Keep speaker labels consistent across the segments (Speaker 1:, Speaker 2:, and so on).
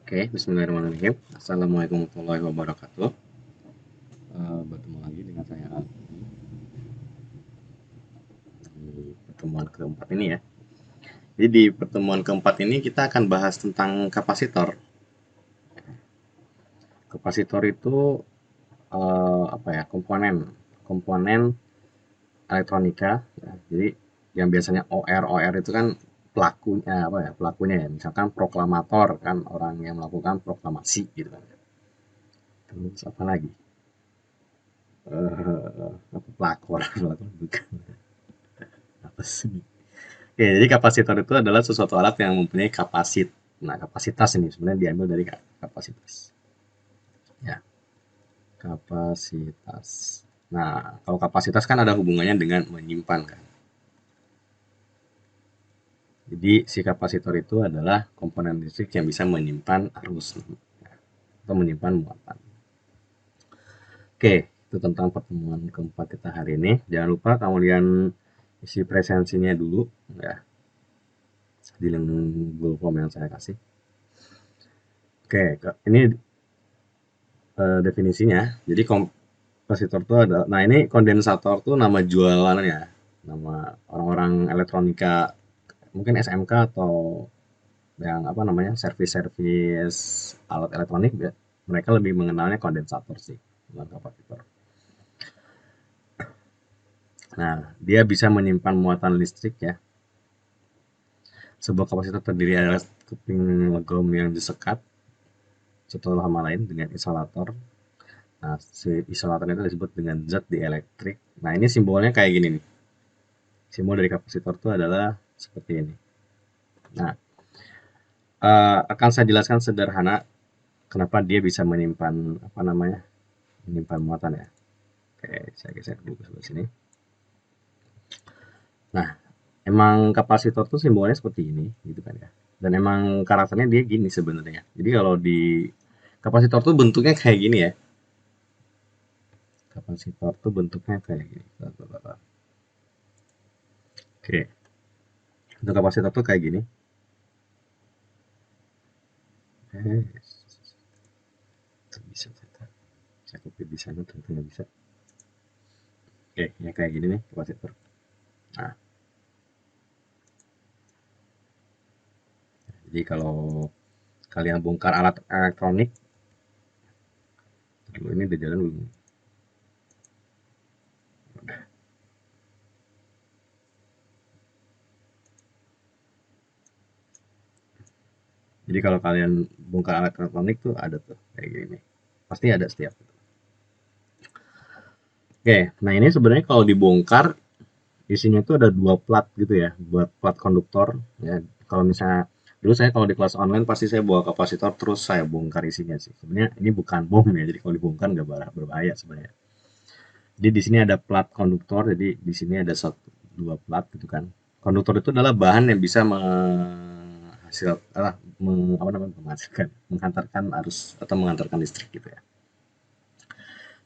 Speaker 1: Oke, bismillahirrahmanirrahim. Assalamualaikum warahmatullahi wabarakatuh. Bertemu lagi dengan saya Aldi di pertemuan keempat ini ya. Jadi di pertemuan keempat ini kita akan bahas tentang kapasitor. Kapasitor itu apa ya? Komponen elektronika. Ya. Jadi yang biasanya OR itu kan pelakunya apa ya? Pelakunya ya. Misalkan proklamator kan orang yang melakukan proklamasi gitu kan. Terus apa lagi? Apa pelakor, pelakor bukan apa sih? Oke, jadi kapasitor itu adalah sesuatu alat yang mempunyai kapasit. Nah, kapasitas ini sebenarnya diambil dari kapasitas. Ya, kapasitas. Nah, kalau kapasitas kan ada hubungannya dengan menyimpan kan. Jadi si kapasitor itu adalah komponen listrik yang bisa menyimpan arus ya, atau menyimpan muatan. Oke, itu tentang pertemuan keempat kita hari ini. Jangan lupa kemudian isi presensinya dulu ya di link Google Form yang saya kasih. Oke, ini definisinya. Jadi kapasitor itu ada. Nah, ini kondensator tuh nama jualannya, nama orang-orang elektronika, mungkin SMK atau yang apa namanya servis-servis alat elektronik ya. Mereka lebih mengenalnya kondensator sih, bukan kapasitor. Nah, dia bisa menyimpan muatan listrik ya. Sebuah kapasitor terdiri dari keping legom yang disekat satu sama lain dengan isolator. Nah, si isolator itu disebut dengan zat dielektrik. Nah, ini simbolnya kayak gini nih. Simbol dari kapasitor itu adalah seperti ini. Nah, akan saya jelaskan sederhana kenapa dia bisa menyimpan apa namanya menyimpan muatan ya. Oke, saya geser dulu ke sebelah sini. Nah, emang kapasitor tuh simbolnya seperti ini, gitu kan ya. Dan emang karakternya dia gini sebenarnya. Jadi kalau di kapasitor tuh bentuknya kayak gini ya. Kapasitor tuh bentuknya kayak gini. Oke, untuk kapasitor tuh kayak gini. Eh, bisa saya copy di sana ternyata nggak bisa. Oke, ya kayak gini nih kapasitor. Nah, jadi kalau kalian bongkar alat elektronik, dulu ini udah jalan belum? Jadi kalau kalian bongkar alat elektronik tuh ada tuh kayak gini nih. Pasti ada setiap. Oke, nah ini sebenarnya kalau dibongkar isinya itu ada dua plat gitu ya, buat plat konduktor ya. Kalau misalnya dulu saya kalau di kelas online pasti saya bawa kapasitor terus saya bongkar isinya sih. Sebenarnya ini bukan bom ya, jadi kalau dibongkar nggak berbahaya sebenarnya. Jadi di sini ada plat konduktor, jadi di sini ada satu dua plat gitu kan. Konduktor itu adalah bahan yang bisa apa namanya menghasilkan, menghantarkan arus atau mengantarkan listrik gitu ya.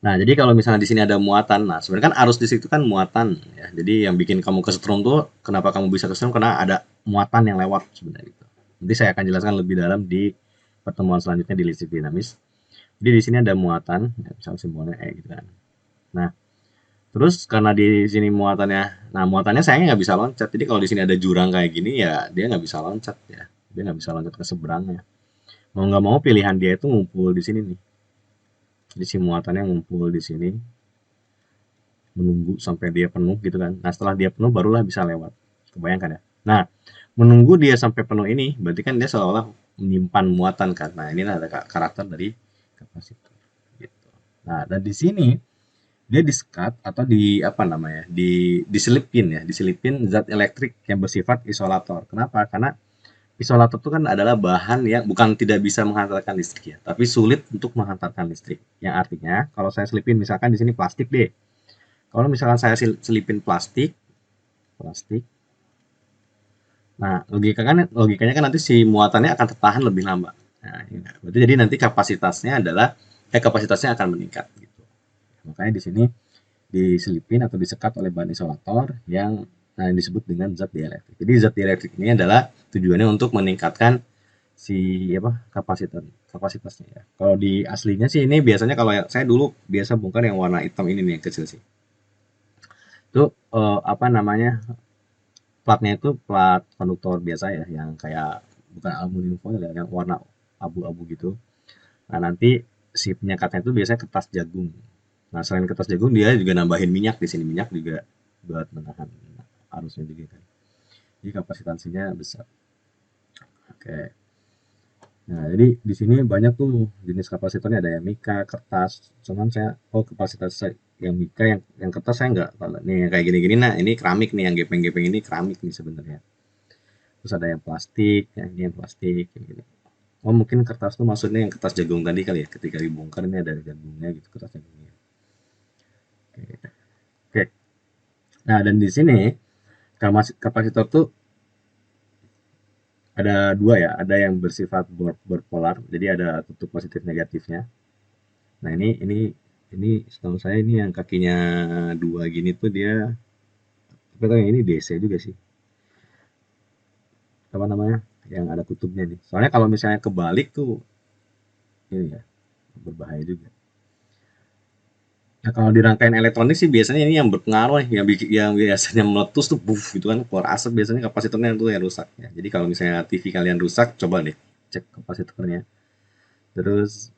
Speaker 1: Nah, jadi kalau misalnya di sini ada muatan, nah sebenarnya kan arus listrik itu kan muatan ya. Jadi yang bikin kamu kesetrum tuh kenapa kamu bisa kesetrum karena ada muatan yang lewat sebenarnya gitu. Nanti saya akan jelaskan lebih dalam di pertemuan selanjutnya di listrik dinamis. Jadi di sini ada muatan, ya, misalnya simbolnya E gitu kan. Nah, terus karena di sini muatannya, nah muatannya sayangnya nggak bisa loncat. Jadi kalau di sini ada jurang kayak gini ya dia nggak bisa loncat ya. Dia nggak bisa loncat ke seberangnya. Mau nggak mau pilihan dia itu ngumpul di sini nih. Jadi si muatannya ngumpul di sini, menunggu sampai dia penuh gitu kan. Nah setelah dia penuh barulah bisa lewat. Kebayangkan ya. Nah menunggu dia sampai penuh ini berarti kan dia seolah-olah menyimpan muatan kan. Nah ini ada karakter dari kapasitor. Gitu. Nah dan di sini dia disekat atau di apa namanya diselipin zat elektrik yang bersifat isolator. Kenapa? Karena isolator itu kan adalah bahan yang bukan tidak bisa menghantarkan listrik ya, tapi sulit untuk menghantarkan listrik. Yang artinya kalau saya selipin misalkan di sini plastik deh. Kalau misalkan saya selipin plastik, plastik. Nah, logikanya kan nanti si muatannya akan tertahan lebih lama. Nah, ini. Berarti jadi nanti kapasitasnya akan meningkat gitu. Makanya di sini diselipin atau disekat oleh bahan isolator yang disebut dengan zat dielektrik. Jadi zat dielektrik ini adalah tujuannya untuk meningkatkan si apa kapasitasnya ya. Kalau di aslinya sih ini biasanya kalau saya dulu biasa bongkar yang warna hitam ini nih yang kecil sih. Itu apa namanya platnya itu plat konduktor biasa ya yang kayak bukan aluminium foil ya, yang warna abu-abu gitu. Nah nanti si penyekatnya itu biasanya kertas jagung. Nah selain kertas jagung dia juga nambahin minyak di sini, minyak juga buat menahan arusnya juga kan. Jadi kapasitansinya besar. Oke. Nah, jadi di sini banyak tuh jenis kapasitornya, ada yang mika, kertas. Cuman saya, oh kapasitas yang mika, yang kertas saya nggak. Kalau nih yang kayak gini-gini, nah ini keramik nih, yang gepeng-gepeng ini keramik nih sebenarnya. Terus ada yang plastik, ya ini yang plastik, kayak gini. Oh mungkin kertas tuh maksudnya yang kertas jagung tadi kali ya, ketika dibongkar ini ada jagungnya gitu, kertas jagungnya. Oke. Oke. Nah dan di sini kapasitor tuh ada dua ya, ada yang bersifat berpolar, jadi ada tutup positif negatifnya. Nah ini setahu saya ini yang kakinya dua gini tuh dia, tapi tahu yang ini DC juga sih. Apa namanya? Yang ada kutubnya nih. Soalnya kalau misalnya kebalik tuh ini ya berbahaya juga. Nah, kalau di rangkaian elektronik sih biasanya ini yang berpengaruh yang biasanya meletus tuh buff gitu kan keluar asap, biasanya kapasitornya tuh yang rusak ya. Jadi kalau misalnya TV kalian rusak, coba deh cek kapasitornya. Terus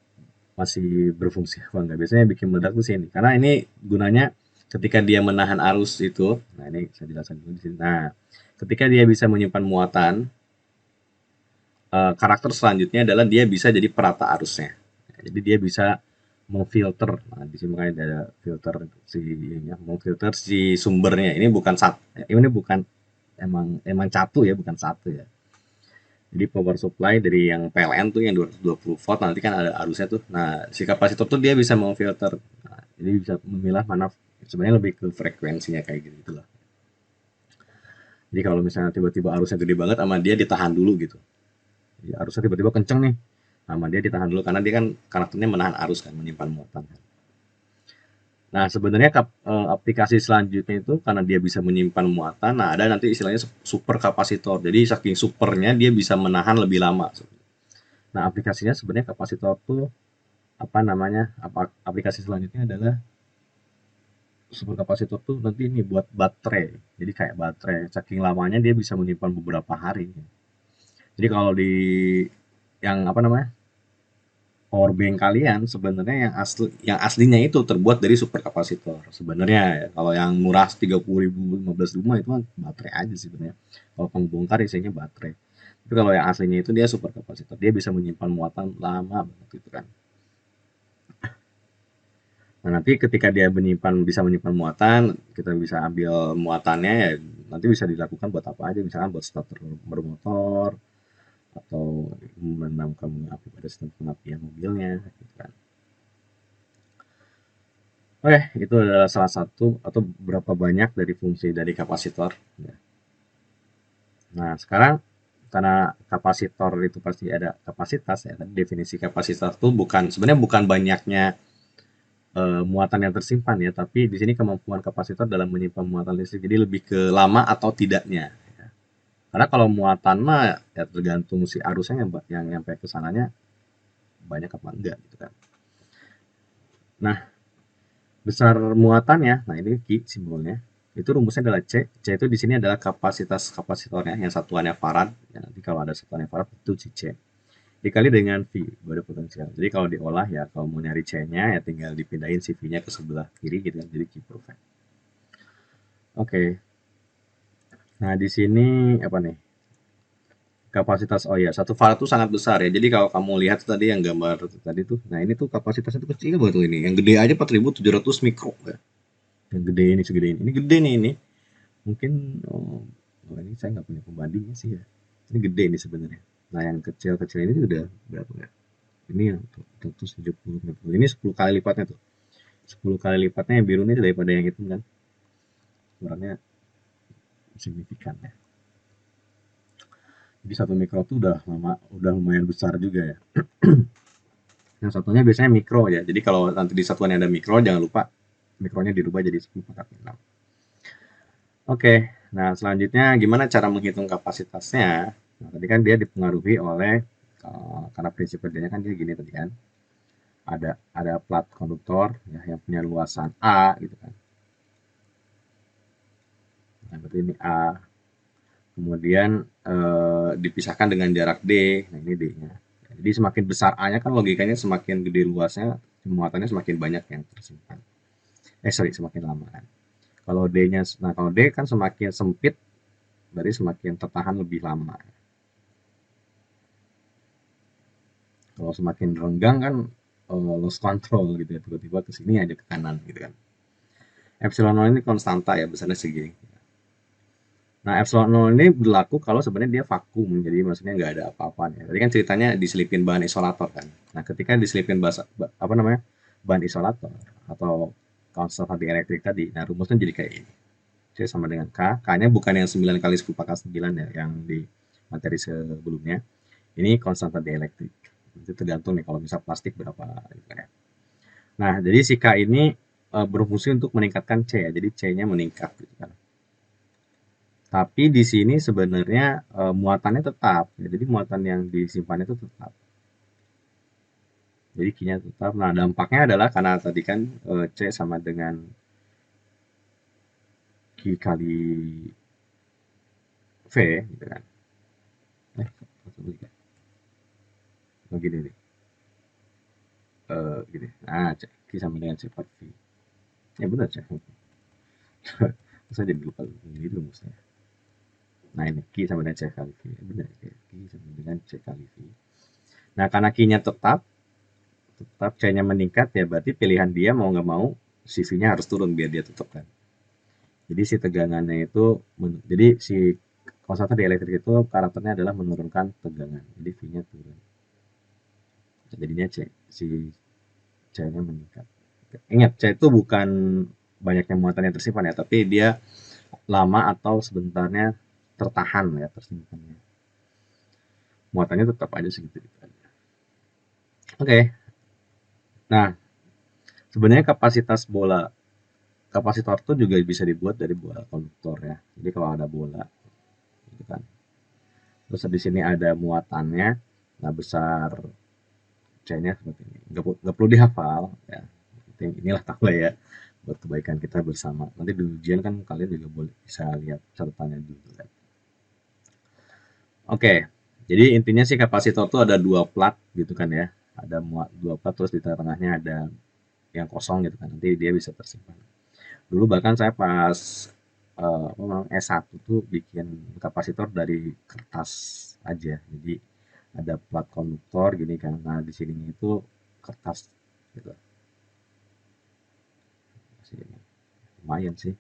Speaker 1: masih berfungsi apa enggak. Biasanya bikin meledak tuh sini. Karena ini gunanya ketika dia menahan arus itu. Nah, ini saya jelaskan dulu di sini. Nah, ketika dia bisa menyimpan muatan, karakter selanjutnya adalah dia bisa jadi perata arusnya. Jadi dia bisa memfilter. Nah, di sini makanya ada filter si ini ya, memfilter si sumbernya. Ini bukan emang satu ya, bukan satu ya. Jadi power supply dari yang PLN tuh yang 220 volt nanti kan ada arusnya tuh. Nah, si kapasitor tuh dia bisa memfilter. Nah, jadi bisa memilah mana sebenarnya lebih ke frekuensinya kayak gitu lah. Jadi kalau misalnya tiba-tiba arusnya gede banget sama dia ditahan dulu gitu. Jadi arusnya tiba-tiba kenceng nih. Sama dia ditahan dulu karena dia kan karakternya menahan arus kan, menyimpan muatan kan. Nah, sebenarnya aplikasi selanjutnya itu karena dia bisa menyimpan muatan, nah ada nanti istilahnya super kapasitor. Jadi saking supernya dia bisa menahan lebih lama. Nah, aplikasinya sebenarnya kapasitor tuh apa namanya? Aplikasi selanjutnya adalah super kapasitor tuh nanti ini buat baterai. Jadi kayak baterai, saking lamanya dia bisa menyimpan beberapa hari. Jadi kalau di yang apa namanya? Power bank kalian sebenarnya yang aslinya itu terbuat dari super kapasitor. Sebenarnya ya, kalau yang murah 30.000 15.000 itu kan baterai aja sih sebenarnya. Kalau kamu bongkar isinya baterai. Tapi kalau yang aslinya itu dia super kapasitor, dia bisa menyimpan muatan lama banget gitu kan. Nah, nanti ketika dia bisa menyimpan muatan, kita bisa ambil muatannya ya, nanti bisa dilakukan buat apa aja, misalkan buat starter bermotor atau menambahkan api pada sistem pengapian mobilnya gitu kan. Oke, itu adalah salah satu atau berapa banyak dari fungsi dari kapasitor. Ya. Nah, sekarang karena kapasitor itu pasti ada kapasitas ya, definisi kapasitas itu sebenarnya bukan banyaknya muatan yang tersimpan ya, tapi di sini kemampuan kapasitor dalam menyimpan muatan listrik. Jadi lebih ke lama atau tidaknya. Ya. Karena kalau muatan mah ya tergantung si arusnya yang nyampe ke sananya banyak apa enggak gitu kan. Nah, besar muatannya, nah ini Q simbolnya. Itu rumusnya adalah C. C itu di sini adalah kapasitas kapasitornya yang satuannya farad. Ya, nanti kalau ada satuannya farad itu C. Dikali dengan V, baru potensial. Jadi kalau diolah ya, kalau mau nyari C-nya ya tinggal dipindahin si V-nya ke sebelah kiri gitu kan, jadi Q per Oke. Okay. Nah, di sini apa nih? Kapasitas, oh ya, satu farad itu sangat besar ya. Jadi kalau kamu lihat tadi yang gambar tadi tuh, nah ini tuh kapasitasnya tuh kecil banget tuh ini. Yang gede aja 4.700 mikro ya. Yang gede ini segede ini. Ini gede nih ini. Mungkin ini saya nggak punya pembandingnya sih ya. Ini gede ini sebenarnya. Nah yang kecil-kecil ini udah berapa ya? Ini yang 170. Ini 10 kali lipatnya tuh. 10 kali lipatnya yang biru ini daripada yang hitam kan. Ukurannya signifikan ya. Jadi 1 mikro tuh udah lumayan besar juga ya. Yang satunya biasanya mikro ya. Jadi kalau nanti di satuannya ada mikro, jangan lupa mikronya dirubah jadi 10 pangkat 6. Oke, nah selanjutnya gimana cara menghitung kapasitasnya? Nah, tadi kan dia dipengaruhi oleh Karena prinsip kerjanya kan dia gini tadi kan, ada plat konduktor ya, yang punya luasan A gitu kan. Nah, berarti ini A, kemudian dipisahkan dengan jarak D. Nah, ini D-nya. Jadi semakin besar A-nya kan logikanya semakin gede luasnya, muatannya semakin banyak yang tersimpan. Semakin lama kan. Kalau D kan semakin sempit, berarti semakin tertahan lebih lama. Kalau semakin renggang kan lost control gitu ya, tiba-tiba ke sini aja ke kanan gitu kan. Epsilon 0 ini konstanta ya, besarnya segini. Nah, epsilon 0 ini berlaku kalau sebenarnya dia vakum, jadi maksudnya nggak ada apa-apanya. Tadi kan ceritanya diselipin bahan isolator kan. Nah, ketika diselipin bahan isolator atau konstanta elektrik tadi, nah rumusnya jadi kayak ini. C sama dengan K, K-nya bukan yang 9 kali 10 pangkat 9 ya, yang di materi sebelumnya. Ini konstanta dielektrik. Itu tergantung nih kalau misal plastik berapa gitu kan ya. Nah, jadi si K ini berfungsi untuk meningkatkan C ya. Jadi C-nya meningkat gitu kan. Tapi di sini sebenarnya muatannya tetap. Ya, jadi muatan yang disimpan itu tetap. Jadi Q-nya tetap. Nah, dampaknya adalah karena tadi kan C sama dengan Q kali V gitu kan. Begini nih. Gini. Nah, Q sama dengan C per V. Ya benar C. Saya jadi lupa ini rumusnya. Nah, ini Q sama dengan C kali V. Benar ya, Q sama dengan C kali V. Nah, karena Q-nya tetap C-nya meningkat ya berarti pilihan dia mau nggak mau si V-nya harus turun biar dia tetap kan. Jadi si tegangannya itu, jadi si konstanta dielektrik itu karakternya adalah menurunkan tegangan. Jadi V-nya turun. Jadinya si C-nya meningkat. Ingat, C itu bukan banyaknya muatan yang tersimpan ya, tapi dia lama atau sebentarnya tertahan ya, tersimpannya. Muatannya tetap aja segitu. Oke. Nah, sebenarnya kapasitor itu juga bisa dibuat dari bola konduktor ya. Jadi kalau ada bola gitu kan. Terus di sini ada muatannya. Nah, besar C-nya seperti ini. Nggak perlu dihafal ya. Inilah tahu ya buat kebaikan kita bersama. Nanti di ujian kan kalian juga boleh bisa lihat catatannya dulu kan. Oke. Jadi intinya sih kapasitor itu ada dua plat gitu kan ya. Ada dua plat terus di tengah-tengahnya ada yang kosong gitu kan. Nanti dia bisa tersimpan. Dulu bahkan saya pas S1 tuh bikin kapasitor dari kertas aja. Jadi ada plat konduktor gini kan. Nah, di sini itu kertas gitu. Lumayan sih.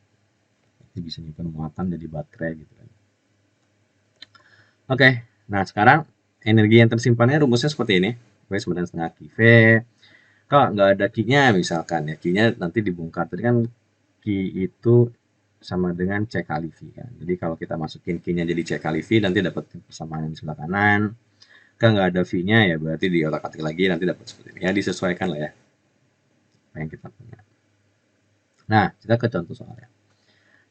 Speaker 1: Ini bisa nyimpan muatan jadi baterai gitu kan. Oke. Nah, sekarang energi yang tersimpannya rumusnya seperti ini. V sebenarnya setengah Q. V kok nggak ada Q-nya misalkan ya. Q-nya nanti dibongkar. Tadi kan Q itu sama dengan C kali V kan. Jadi kalau kita masukin Q-nya jadi C kali V nanti dapat persamaan di sebelah kanan. Kan nggak ada V-nya ya berarti di otak-atik lagi nanti dapat seperti ini. Ya disesuaikan lah ya apa yang kita punya. Nah, kita ke contoh soalnya.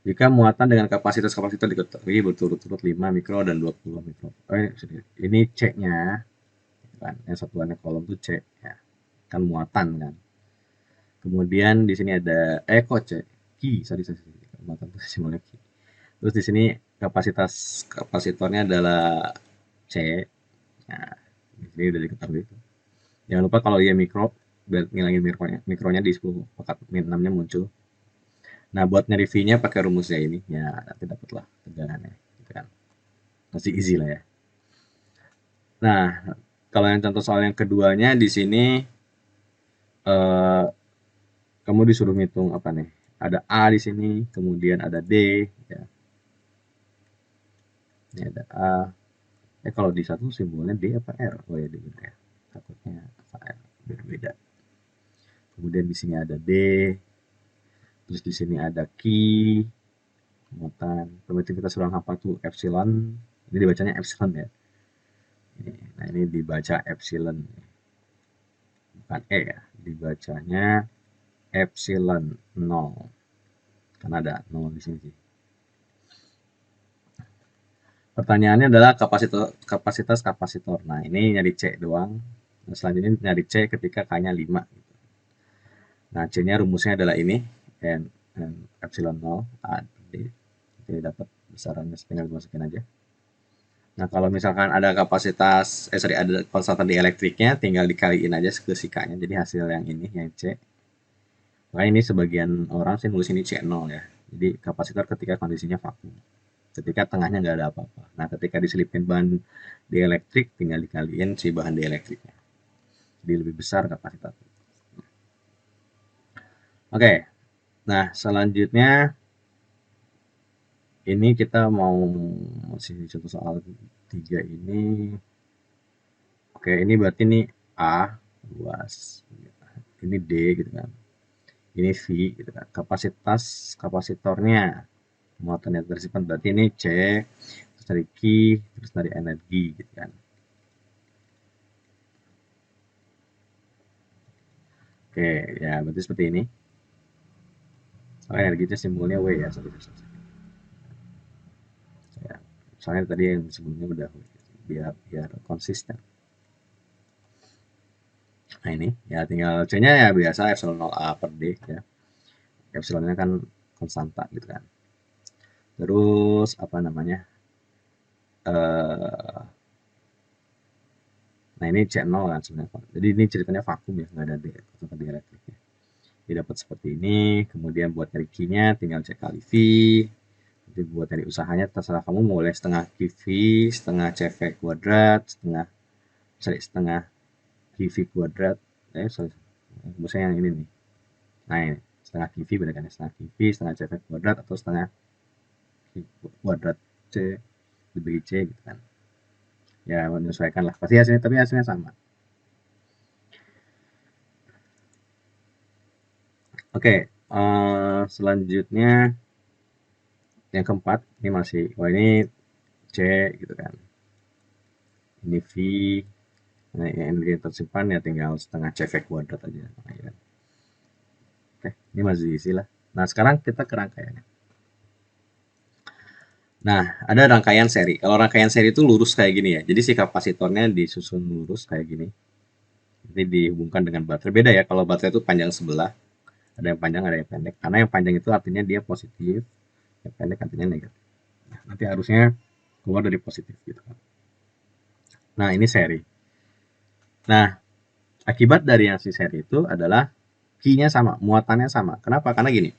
Speaker 1: Jika muatan dengan kapasitas-kapasitor diketahui berturut-turut 5 mikro dan 20 mikro. Ini C-nya kan. Yang satuannya kolom itu C ya. Kan muatan kan. Kemudian di sini ada kok C. Sorry. Muatan itu simbolnya Ki. Terus di sini kapasitornya adalah C. Nah, di sini udah diketahui itu. Jangan lupa kalau dia mikro, biar ngilangin mikronya di 10 pangkat min 6-nya muncul. Nah, buat nyari V-nya pakai rumusnya ini, ya nanti dapatlah tegangannya. Gitu kan. Masih easy lah ya. Nah, kalau yang contoh soal yang keduanya di sini kamu disuruh ngitung apa nih? Ada A di sini, kemudian ada D, ya. Ini ada A. Kalau di satu simbolnya D apa R? Oh ya D ya. Takutnya apa R berbeda. Kemudian di sini ada D, terus di sini ada Q, muatan. Permittivitas ruang hampa tuh epsilon. Ini dibacanya epsilon ya. Nah ini dibaca epsilon, bukan E ya. Dibacanya epsilon 0. Karena ada 0 di sini sih. Pertanyaannya adalah kapasitas kapasitor. Nah, ini nyari C doang. Nah, selanjutnya nyari C ketika K-nya 5. Nah, C-nya rumusnya adalah ini, N epsilon 0 A D. Jadi dapat besarannya, tinggal dimasukin aja. Nah, kalau misalkan ada ada konstantan di elektriknya, tinggal dikaliin aja ke si K-nya. Jadi hasil yang ini, yang C. Makanya ini sebagian orang sih nulis ini C0 ya. Jadi kapasitor ketika kondisinya vakum. Ketika tengahnya nggak ada apa-apa. Nah, ketika diselipin bahan dielektrik, tinggal dikaliin si bahan dielektriknya. Jadi lebih besar kapasitor. Oke, nah selanjutnya ini kita mau masih contoh soal 3 ini. Oke, ini berarti ini A luas. Ini D gitu kan. Ini V gitu kan. Kapasitornya muatannya tersimpan berarti ini C, terus dari Q, terus dari energi gitu kan. Oke, ya berarti seperti ini. Soalnya energinya simbolnya W ya, ya. Soalnya tadi yang sebelumnya udah W, biar konsisten. Nah ini ya tinggal C-nya ya biasa epsilon 0 A per D ya. Epsilonnya kan konstanta gitu kan. Terus apa namanya? Eh nah ini C0 kan sebenarnya. Jadi ini ceritanya vakum ya, nggak ada konstanta di elektriknya. Jadi dapat seperti ini. Kemudian buat nyari Q-nya tinggal C kali V. Jadi buat nyari usahanya terserah kamu boleh setengah QV, setengah CV kuadrat, setengah QV kuadrat. Sorry. Maksudnya yang ini nih. Nah ini setengah QV benar kan, setengah QV, setengah CV kuadrat atau setengah kuadrat C dibagi C gitu kan. Ya menyesuaikan lah. Pasti hasilnya, tapi hasilnya sama. Oke, selanjutnya yang keempat ini masih, ini C gitu kan. Ini V. Nah, yang energi tersimpan ya tinggal setengah CV kuadrat aja. Nah, ya. Oke, ini masih diisi lah. Nah, sekarang kita ke rangkaiannya. Nah, ada rangkaian seri. Kalau rangkaian seri itu lurus kayak gini ya. Jadi si kapasitornya disusun lurus kayak gini. Jadi dihubungkan dengan baterai. Beda ya, kalau baterai itu panjang sebelah. Ada yang panjang, ada yang pendek. Karena yang panjang itu artinya dia positif, yang pendek artinya negatif. Nah, nanti harusnya keluar dari positif gitu kan. Nah, ini seri. Nah, akibat dari yang si seri itu adalah Q-nya sama, muatannya sama. Kenapa? Karena gini,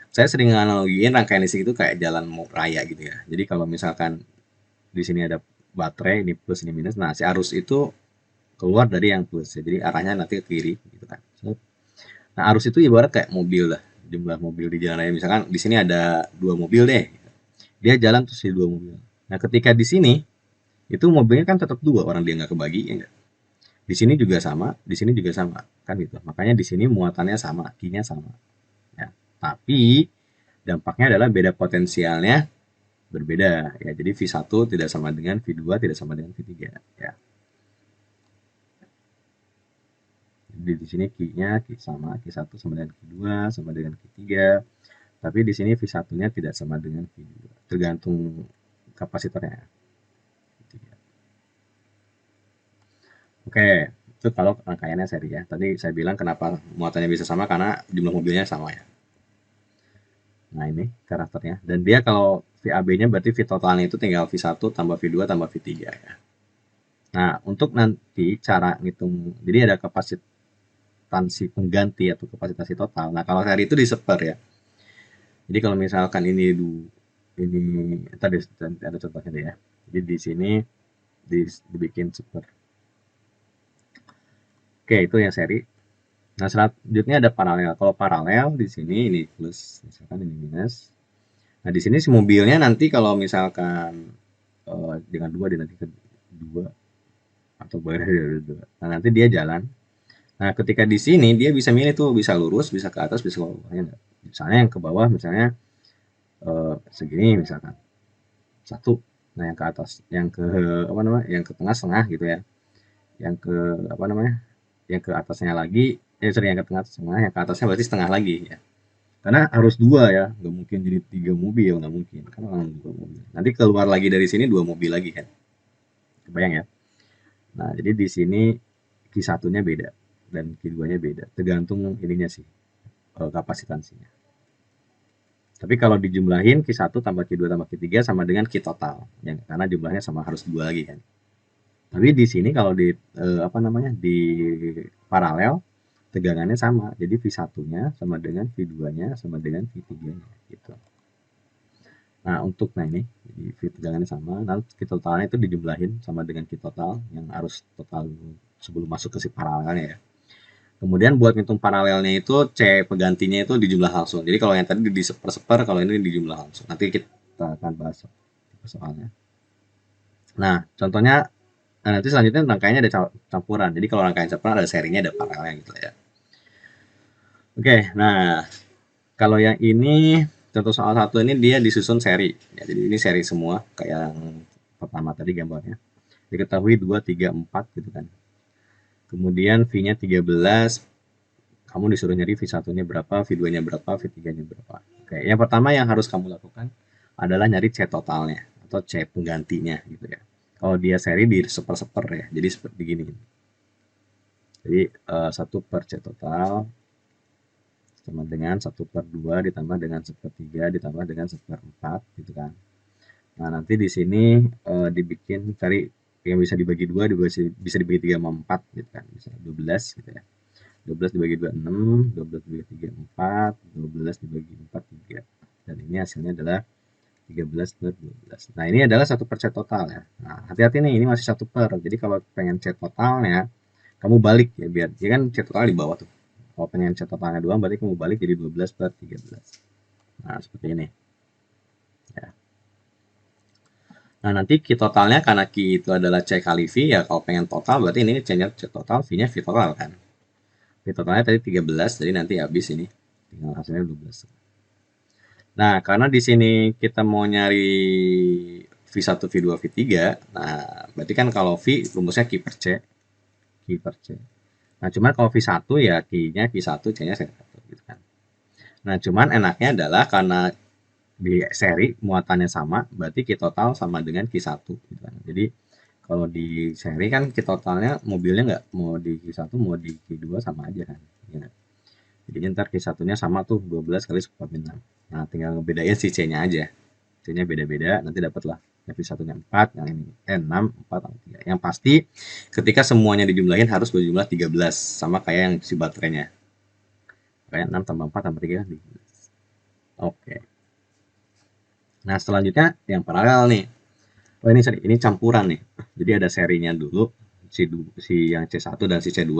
Speaker 1: saya sering analogiin rangkaian listrik itu kayak jalan raya gitu ya. Jadi kalau misalkan di sini ada baterai, ini plus, ini minus. Nah, si arus itu keluar dari yang plus. Ya. Jadi arahnya nanti ke kiri gitu kan. Nah, arus itu ibarat kayak mobil lah. Jumlah mobil di jalan raya. Misalkan di sini ada 2 mobil deh. Dia jalan terus di 2 mobil. Nah, ketika di sini, itu mobilnya kan tetap 2, orang dia nggak kebagi. Ya nggak? Di sini juga sama, di sini juga sama. Kan gitu. Makanya di sini muatannya sama, Q-nya sama. Ya. Tapi, dampaknya adalah beda potensialnya berbeda ya. Jadi V1 tidak sama dengan V2, tidak sama dengan V3 ya. Jadi di sini Q-nya sama, Q1 sama dengan Q2, sama dengan Q3. Tapi di sini V1-nya tidak sama dengan V2. Tergantung kapasitornya. Oke, itu kalau rangkaiannya seri ya. Tadi saya bilang kenapa muatannya bisa sama karena jumlah mobilnya sama ya. Nah ini karakternya. Dan dia kalau VAB-nya berarti V totalnya itu tinggal V1 tambah V2 tambah V3 ya. Nah untuk nanti cara ngitung, jadi ada kapasitansi pengganti atau kapasitasi total. Nah kalau seri itu diseper ya. Jadi kalau misalkan ini tadi ada contohnya deh ya. Jadi di sini dibikin seper. Oke, itu yang seri. Nah, selanjutnya ada paralel. Kalau paralel di sini ini plus, misalkan ini minus. Nah, di sini si mobilnya nanti kalau misalkan dengan 2 dia nanti ke 2 atau boleh dari 2. Nah, nanti dia jalan. Nah, ketika di sini dia bisa milih tuh, bisa lurus, bisa ke atas, bisa ke bawah. Ya, misalnya yang ke bawah misalnya segini misalkan. Satu. Nah, yang ke atas, yang ke apa namanya? Yang ke tengah setengah gitu ya. Yang ke apa namanya? Yang ke atasnya lagi, sorry, yang ke tengah setengah, yang ke atasnya berarti setengah lagi ya. Karena harus dua ya, nggak mungkin jadi 3 mobil, nggak mungkin. Karena orang 2 mobil. Nanti keluar lagi dari sini 2 mobil lagi kan. Kebayang ya? Nah, jadi di sini Q1-nya beda dan Q2-nya beda. Tergantung ininya sih, kapasitansinya. Tapi kalau dijumlahin Q1 tambah Q2 tambah Q3 sama dengan Q total. Yang karena jumlahnya sama harus 2 lagi kan. Tapi di sini kalau di apa namanya? Di paralel tegangannya sama. Jadi V1-nya sama dengan V2-nya sama dengan V3-nya gitu. Nah, nah ini jadi V tegangannya sama, nanti Q totalnya itu dijumlahin sama dengan Q total yang harus total sebelum masuk ke si paralelnya ya. Kemudian buat ngitung paralelnya itu C penggantinya itu dijumlah langsung. Jadi kalau yang tadi di seper-seper, kalau ini dijumlah langsung. Nanti kita akan bahas soalnya. Nah, contohnya nanti selanjutnya rangkaiannya ada campuran. Jadi kalau rangkaian campuran ada serinya, ada paralelnya gitu ya. Oke, nah kalau yang ini contoh soal satu ini dia disusun seri. Ya, jadi ini seri semua kayak yang pertama tadi gambarnya. Diketahui 2, 3, 4 gitu kan. Kemudian V-nya 13, kamu disuruh nyari V1-nya berapa, V2-nya berapa, V3-nya berapa. Oke, yang pertama yang harus kamu lakukan adalah nyari C totalnya atau C penggantinya gitu ya. Kalau dia seri di seper-seper ya, jadi seperti gini. Jadi 1 per C total sama dengan 1/2 ditambah dengan 1/3 ditambah dengan 1/4 gitu kan. Nah, nanti di sini dibikin cari yang bisa dibagi 2, bisa dibagi 3 sama 4 gitu kan. Bisa 12 gitu ya. 12 dibagi 2 6, 12 dibagi 3 4, 12 dibagi 4 3. Dan ini hasilnya adalah 13/12. Nah, ini adalah 1 per C total ya. Nah, hati-hati nih, ini masih 1 per. Jadi kalau pengen C totalnya, kamu balik ya biar dia kan C total di bawah tuh. Kalau pengen C totalnya doang berarti kamu balik jadi 12/13. Nah, seperti ini. Ya. Nah, nanti Q totalnya karena Q itu adalah C kali V ya kalau pengen total berarti ini C-nya C total, V-nya V total kan. V totalnya tadi 13, jadi nanti habis ini. Tinggal hasilnya 12. Nah, karena di sini kita mau nyari V1, V2, V3, nah berarti kan kalau V rumusnya Q per C, Q per C. Nah, cuman kalau V1 ya Q-nya Q1, C-nya C1 gitu kan. Nah, cuman enaknya adalah karena di seri muatannya sama, berarti Q total sama dengan Q1 gitu kan. Jadi kalau di seri kan Q totalnya mobilnya nggak mau di Q1 mau di Q2 sama aja kan. Ya. Jadi ntar Q1-nya sama tuh 12 kali 10/6. Nah, tinggal ngebedain si C-nya aja. C-nya beda-beda, nanti dapatlah yang V1-nya 4, yang ini 6, 4, 3. Yang pasti ketika semuanya dijumlahin harus berjumlah 13 sama kayak yang si baterainya. Kayak 6 tambah 4 tambah 3 kan 13. Oke. Nah, selanjutnya yang paralel nih. Oh, ini campuran nih. Jadi ada serinya dulu si yang C1 dan si C2.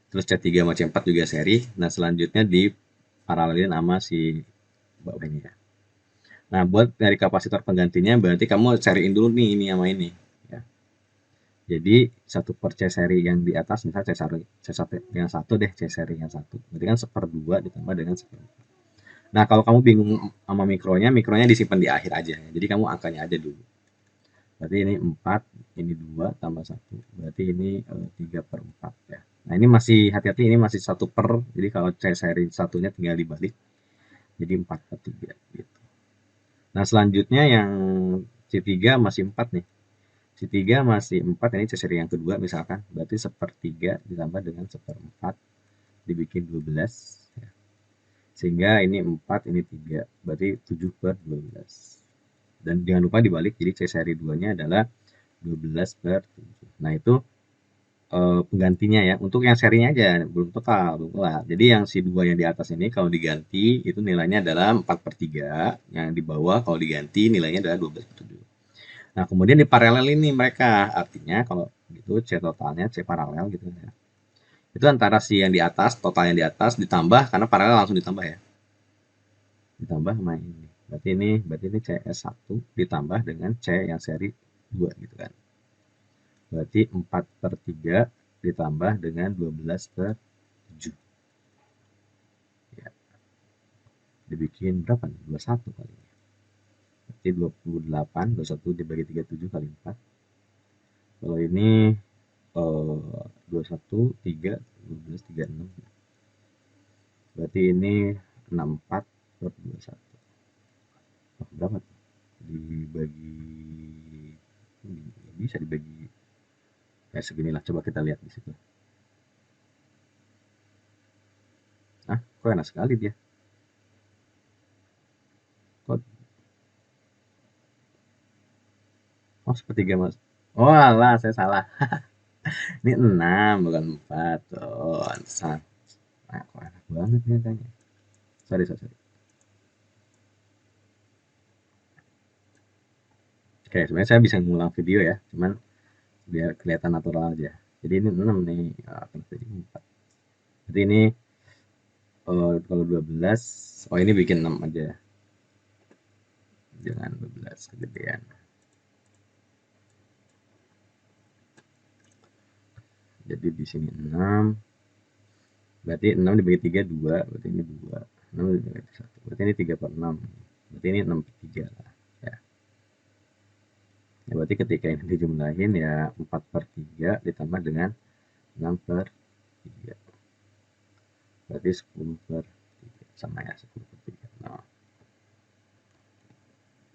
Speaker 1: Terus C3 sama C4 juga seri. Nah, selanjutnya di paralelin sama si bawahnya ya. Nah, buat dari kapasitor penggantinya berarti kamu cariin dulu nih ini sama ini ya. Jadi 1 per C seri yang di atas misalnya C1 yang satu deh, C seri yang satu. Berarti kan 1/2 ditambah dengan 1/4. Nah, kalau kamu bingung sama mikronya disimpan di akhir aja. Jadi kamu angkanya aja dulu. Berarti ini 4, ini 2 tambah 1. Berarti ini 3/4 ya. Nah, ini masih hati-hati ini masih 1 per. Jadi kalau C seri satunya tinggal dibalik. Jadi 4/3 gitu. Nah, selanjutnya yang C3 masih 4 nih. C3 masih 4, ini C seri yang kedua misalkan. Berarti 1/3 ditambah dengan 1/4 dibikin 12 ya. Sehingga ini 4, ini 3. Berarti 7/12. Dan jangan lupa dibalik, jadi C seri 2-nya adalah 12/7. Nah, itu penggantinya ya. Untuk yang serinya aja belum total, belum kelar. Jadi yang si 2 yang di atas ini kalau diganti itu nilainya adalah 4/3, yang di bawah kalau diganti nilainya adalah 12/7. Nah, kemudian diparalel ini mereka. Artinya kalau gitu C totalnya C paralel gitu ya. Itu antara si yang di atas, total yang di atas ditambah karena paralel langsung ditambah ya. Ditambah sama ini. Berarti ini CS1 ditambah dengan C yang seri 2 gitu kan. Berarti 4/3 ditambah dengan 12/7. Ya, dibikin berapa nih? 21 kali. Berarti 28, 21 dibagi 37 kali 4. Kalau ini 21, 3, 12, 36. Berarti ini 64/21. Oh, berapa tuh? Dibagi bisa dibagi kayak seginilah, coba kita lihat di situ. Kok enak sekali dia. Kok sepertiga, Mas. Oh alah, saya salah. Ini 6 bukan 4. Oh, pantesan. Nah, kok enak banget nih kayaknya. Sorry, sorry, sorry. Oke, sebenarnya saya bisa ngulang video ya, cuman biar kelihatan natural aja. Jadi ini 6 nih, kenapa jadi 4? Jadi ini kalau 12, oh ini bikin 6 aja. Jangan 12 kegedean. Jadi di sini 6, berarti 6 dibagi 3 2, berarti ini 2. 6 dibagi 1, berarti ini 3/6. Berarti ini 6/3 lah ya. Ya, berarti ketika ini dijumlahin ya 4/3 ditambah dengan 6/3. Berarti 10/3. Sama ya, 10/3. Nah,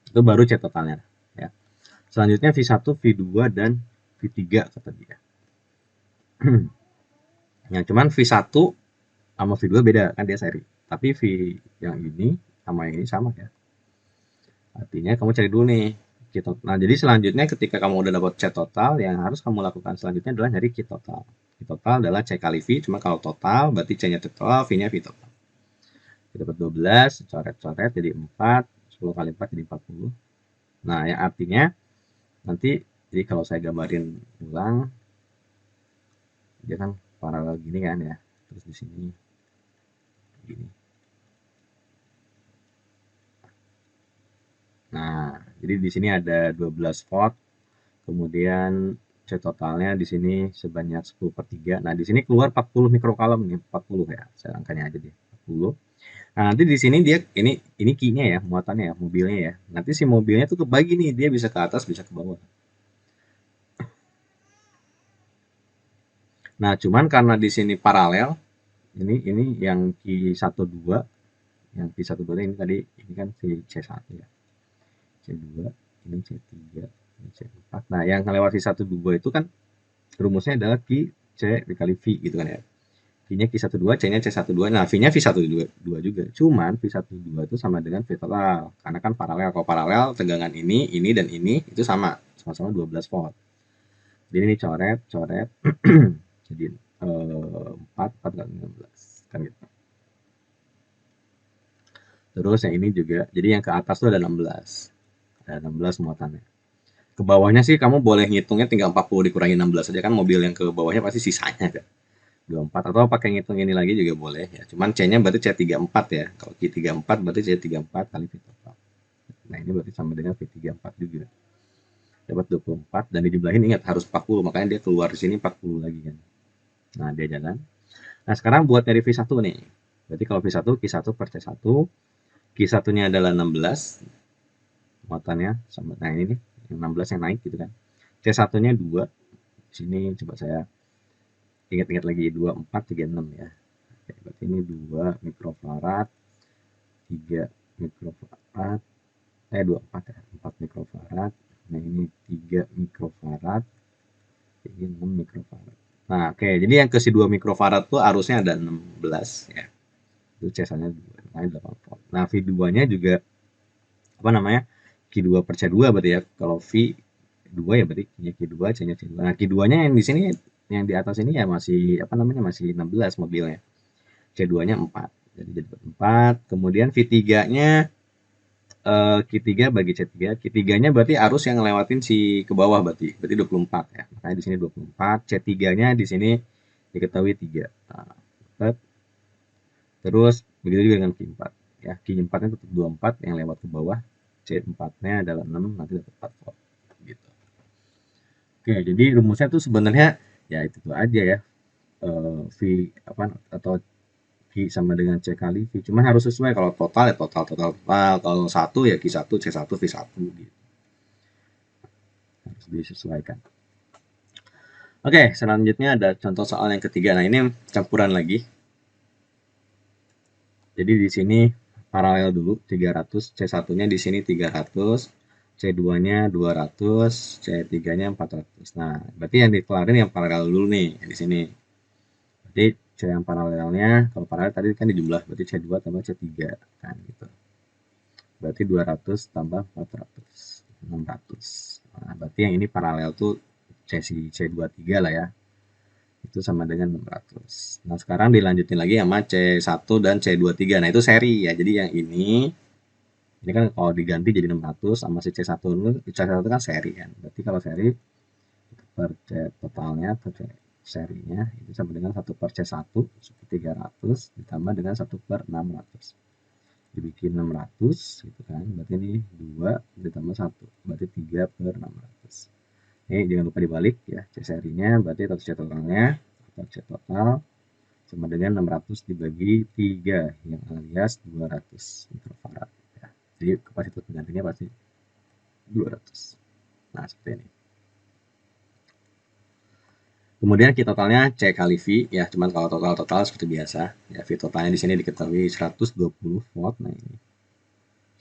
Speaker 1: itu baru C totalnya ya. Selanjutnya V1, V2 dan V3 kata dia. Ya, cuman V1 sama V2 beda kan, dia seri. Tapi V yang ini sama yang ini sama ya. Artinya kamu cari dulu nih Q total. Nah, jadi selanjutnya ketika kamu udah dapat C total, yang harus kamu lakukan selanjutnya adalah nyari Q total. Q total adalah C kali V, cuma kalau total berarti C-nya total, V-nya V total. Kita dapat 12, coret-coret jadi 4, 10 kali 4 jadi 40. Nah, yang artinya nanti, jadi kalau saya gambarin ulang, dia kan paralel gini kan ya, terus di sini gini. Nah, jadi di sini ada 12 volt, kemudian C totalnya di sini sebanyak 10/3. Nah, di sini keluar 40 mikrokalem nih, 40 ya. Saya angkanya aja deh, 40. Nah, nanti di sini dia ini key-nya ya, muatannya ya, mobilnya ya. Nanti si mobilnya tuh kebagi nih, dia bisa ke atas, bisa ke bawah. Nah, cuman karena di sini paralel, ini yang Q12, yang Q12 ini tadi ini kan si C1 ya. C2, ini C3, ini C4. Nah, yang lewat Q12 itu kan rumusnya adalah Q C dikali V gitu kan ya. V-nya Q12, C-nya C12. Nah, V-nya V12 juga. Cuman V12 itu sama dengan V total. Karena kan paralel. Kalau paralel, tegangan ini dan ini itu sama. Sama-sama 12 volt. Jadi ini coret, coret. Jadi 4 kali 16. Kan gitu. Terus yang ini juga. Jadi yang ke atas tuh ada 16. Ada 16 muatannya. Ke bawahnya sih kamu boleh ngitungnya tinggal 40 dikurangi 16 aja kan, mobil yang ke bawahnya pasti sisanya kan. 24 atau pakai ngitung ini lagi juga boleh ya. Cuman C-nya berarti C34 ya. Kalau Q34 berarti C34 kali V total. Nah, ini berarti sama dengan V34 juga. Dapat 24 dan dijumlahin, ingat harus 40, makanya dia keluar di sini 40 lagi kan. Nah, dia jalan. Nah, sekarang buat dari V1 nih. Berarti kalau V1 Q1 per C1, Q1-nya adalah 16 muatannya sama. Nah, ini nih, yang 16 yang naik gitu kan. C1-nya 2. Di sini coba saya ingat-ingat lagi, 24 36 ya. Oke, berarti ini 2 mikrofarad, 3 mikrofarad, 24 ya, 4 mikrofarad. Nah, ini 3 mikrofarad, ini 6 mikrofarad. Nah, oke, jadi yang ke si 2 mikrofarad tuh arusnya ada 16 ya. Itu C-nya 2, nah 8 volt. Nah, V2-nya juga apa namanya? Q2 per C2 berarti ya. Kalau V2 ya berarti Q2, C-nya C2. Nah, Q2-nya yang di sini, yang di atas ini ya masih apa namanya? Masih 16 mobilnya. C2-nya 4. Jadi 4. Kemudian V3-nya Q3 bagi C3. Q3-nya berarti arus yang ngelewatin si ke bawah berarti 24 ya. Makanya di sini 24. C3-nya di sini diketahui 3. Nah, terus begitu juga dengan Q4 ya. Q4-nya tetap 24 yang lewat ke bawah. C4-nya adalah 6, nanti dapat 4 volt gitu. Oke, jadi rumusnya tuh sebenarnya ya itu tuh aja ya. V apa atau Q sama dengan C kali V. Cuman harus sesuai, kalau total ya total. Kalau 1 ya Q1, C1, V1 gitu. Harus disesuaikan. Oke, selanjutnya ada contoh soal yang ketiga. Nah, ini campuran lagi. Jadi di sini paralel dulu 300, C1-nya di sini 300, C2-nya 200, C3-nya 400. Nah, berarti yang dikelarin yang paralel dulu nih di sini. Berarti C yang paralelnya, kalau paralel tadi kan dijumlah, berarti C2 tambah C3 kan gitu. Berarti 200 tambah 400, 600. Nah, berarti yang ini paralel tuh C23 lah ya. Itu sama dengan 600. Nah, sekarang dilanjutin lagi sama C1 dan C23. Nah, itu seri ya. Jadi yang ini kan kalau diganti jadi 600 sama si C1 itu, C1 kan seri kan. Berarti kalau seri per C totalnya atau C serinya itu sama dengan 1 per C1 300 ditambah dengan 1 per 600. Dibikin 600 gitu kan. Berarti ini 2 ditambah 1. Berarti 3 per 600. Ini jangan lupa dibalik ya. C serinya berarti atau C totalnya atau C total sama dengan 600 dibagi 3 yang alias 200 mikrofarad ya. Jadi kapasitor penggantinya pasti 200. Nah, seperti ini. Kemudian Q totalnya C kali V ya, cuman kalau total seperti biasa ya. V totalnya di sini diketahui 120 watt. Nah, ini.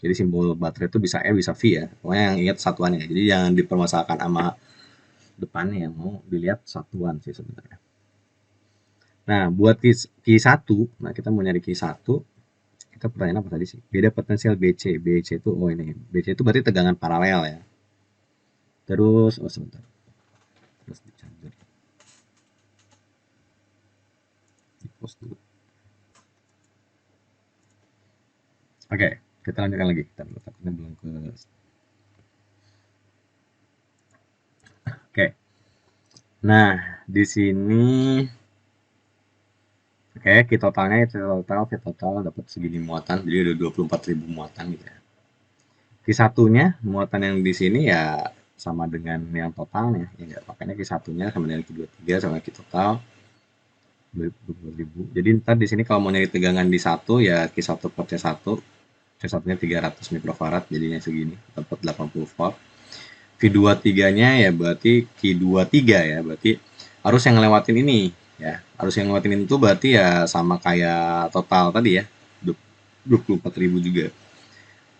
Speaker 1: Jadi simbol baterai itu bisa E bisa V ya. Pokoknya yang ingat satuannya. Jadi jangan dipermasalahkan sama depannya, yang mau dilihat satuan sih sebenarnya. Nah, buat Q1, nah kita mau nyari Q1, kita pertanyaan apa tadi sih? Beda potensial BC. BC itu, oh ini. BC itu berarti tegangan paralel ya. Terus, oh sebentar. Terus di charger. Di post dulu. Oke, kita lanjutkan lagi. Kita dulu, takutnya belum ke... Oke. Nah, di sini oke, kita total dapat segini muatan, jadi ada 24.000 muatan gitu ya. Q1-nya muatan yang di sini ya sama dengan yang totalnya, ya makanya Q1-nya sama dengan Q23 sama Q total 20.000. Jadi ntar di sini kalau mau nyari tegangan di satu ya Q1 per C1, C1-nya 300 mikrofarad jadinya segini, dapat 80 volt. Q23-nya ya berarti Q23 ya, berarti arus yang ngelewatin ini ya. Arus yang ngelewatin itu berarti ya sama kayak total tadi ya. 24.000 juga.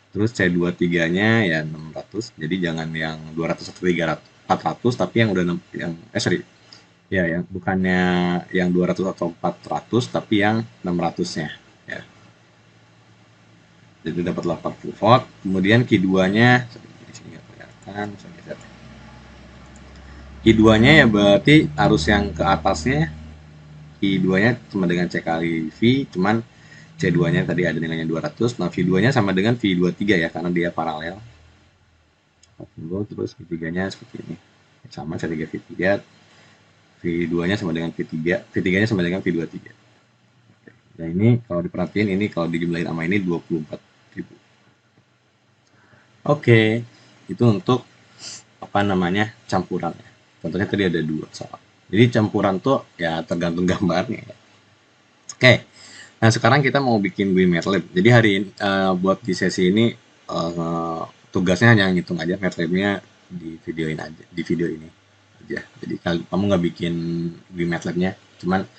Speaker 1: Terus C23-nya ya 600. Jadi jangan yang 200 atau 300, 400 tapi yang udah yang sorry. Ya, yang bukannya yang 200 atau 400 tapi yang 600-nya ya. Jadi dapat 80 volt. Kemudian Q2-nya di sini nggak kelihatan, Q2-nya ya berarti arus yang ke atasnya Q2-nya sama dengan C kali V, cuman C2-nya tadi ada nilainya 200. Nah, V2-nya sama dengan V23 ya karena dia paralel. 40 terus V3-nya seperti ini. Sama C3 V3. V2-nya sama dengan V3. V3-nya sama dengan V23. Nah, ini kalau diperhatiin ini kalau dijumlahin sama ini 24.000. Oke. Itu untuk apa namanya? Campurannya. Contohnya tadi ada 2 soal. Jadi campuran tuh ya tergantung gambarnya ya. Oke. Nah, sekarang kita mau bikin GUI MATLAB. Jadi hari ini buat di sesi ini tugasnya hanya ngitung aja MATLAB-nya di videoin aja, di video ini aja. Jadi kamu nggak bikin GUI MATLAB-nya, cuman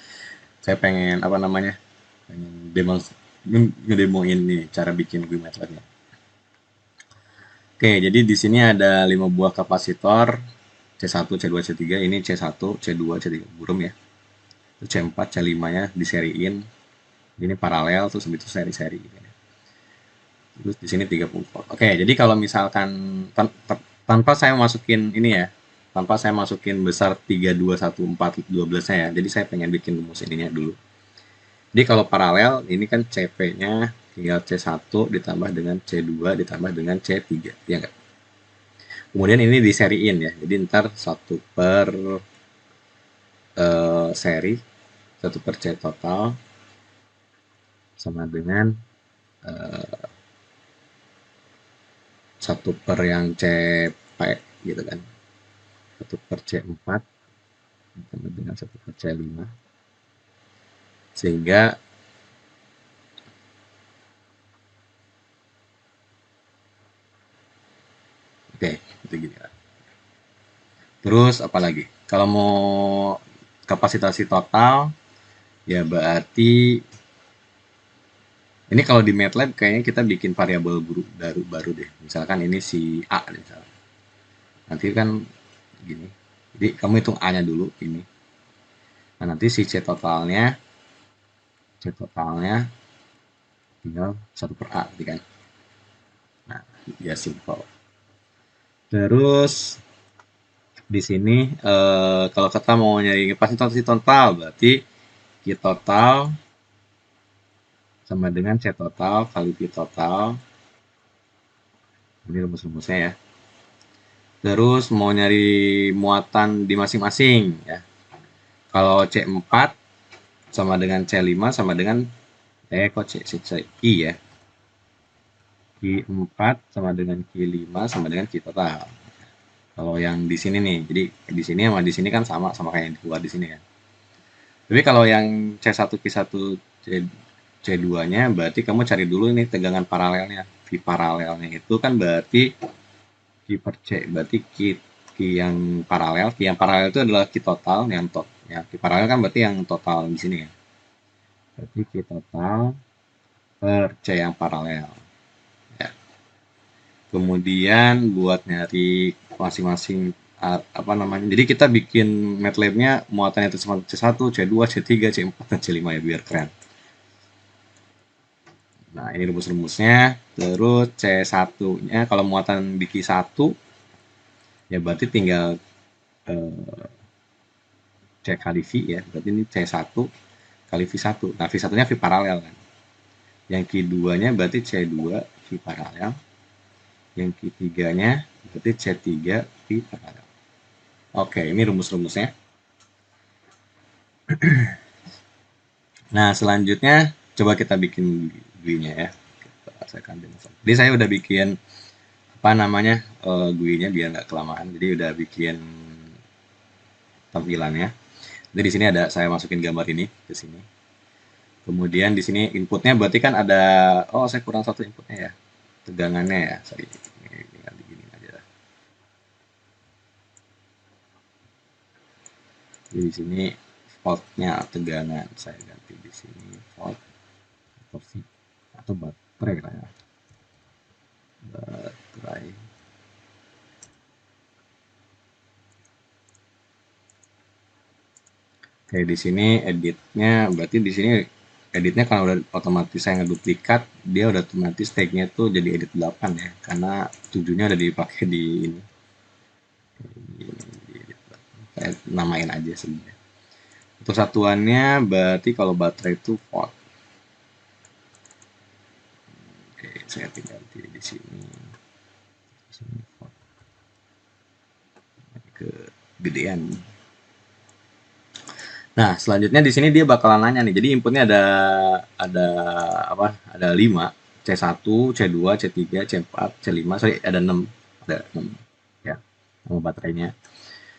Speaker 1: saya pengen apa namanya? Pengen ngedemoin nih cara bikin GUI MATLAB-nya. Oke, jadi di sini ada 5 buah kapasitor C1, C2, C3. Ini C1, C2, C3 buram ya. C4, C5-nya diseriin. Ini paralel terus itu seri-seri gitu ya. Terus di sini 30 volt. Oke, jadi kalau misalkan tanpa saya masukin ini ya, tanpa saya masukin besar 3, 2, 1, 4, 12-nya ya. Jadi saya pengen bikin rumus ininya dulu. Jadi kalau paralel ini kan CP-nya tinggal C1 ditambah dengan C2 ditambah dengan C3, ya enggak? Kemudian ini diseriin ya. Jadi ntar 1 per seri, 1 per C total sama dengan 1 per yang CP gitu kan. 1 per C4 ditambah dengan 1 per C5. Sehingga oke, itu gini lah. Terus apa lagi? Kalau mau kapasitasi total ya berarti Ini kalau di MATLAB kayaknya kita bikin variabel baru deh. Misalkan ini si A misalnya. Nanti kan gini. Jadi kamu hitung A-nya dulu ini. Nah, nanti si C totalnya tinggal 1 per A gitu kan. Nah, ya simple. Terus di sini kalau kita mau nyari kapasitas total berarti Q total sama dengan C total kali V total. Ini rumus-rumusnya ya. Terus mau nyari muatan di masing-masing ya. Kalau C4 sama dengan C5 sama dengan kok I ya. Q4 sama dengan Q5 sama dengan Q total. Kalau yang di sini nih, jadi di sini sama di sini kan sama kayak yang di luar di sini kan. Tapi kalau yang C1 Q1 C2-nya berarti kamu cari dulu ini tegangan paralelnya. V paralelnya itu kan berarti Q per C, berarti Q yang paralel. Q yang paralel itu adalah Q total yang ya, Q paralel kan berarti yang total di sini ya. Berarti Q total per C yang paralel. Ya. Kemudian buat nyari masing-masing apa namanya. Jadi kita bikin MATLAB-nya muatannya itu cuma C1, C2, C3, C4 dan C5 ya biar keren. Nah, ini rumus-rumusnya. Terus C1-nya kalau muatan di Q1 ya berarti tinggal C kali V ya. Berarti ini C1 kali V1. Nah, V1-nya V paralel kan. Yang Q2-nya berarti C2 V paralel. Yang Q3-nya berarti C3 V paralel. Oke, ini rumus-rumusnya. Nah, selanjutnya coba kita bikin GUI-nya ya. Jadi saya udah bikin apa namanya GUI-nya biar nggak kelamaan. Jadi udah bikin tampilannya. Jadi di sini ada saya masukin gambar ini ke sini. Kemudian di sini inputnya berarti kan ada saya kurang satu inputnya ya. Tegangannya ya. Sorry. Ini tinggal digini aja. Jadi di sini voltnya tegangan saya ganti di sini volt atau baterai lah ya. Baterai. Oke, di sini editnya berarti di sini editnya kalau udah otomatis saya ngeduplikat dia udah otomatis tagnya tuh jadi edit 8 ya karena 7-nya udah dipakai di ini. Saya namain aja sebenarnya. Untuk satuannya berarti kalau baterai itu volt. Oke, saya tinggal di sini. Volt. Kegedean. Nah, selanjutnya di sini dia bakalan nanya nih. Jadi inputnya ada apa? Ada 5, C1, C2, C3, C4, C5, sorry ada 6. Ada 6 ya. Nama baterainya.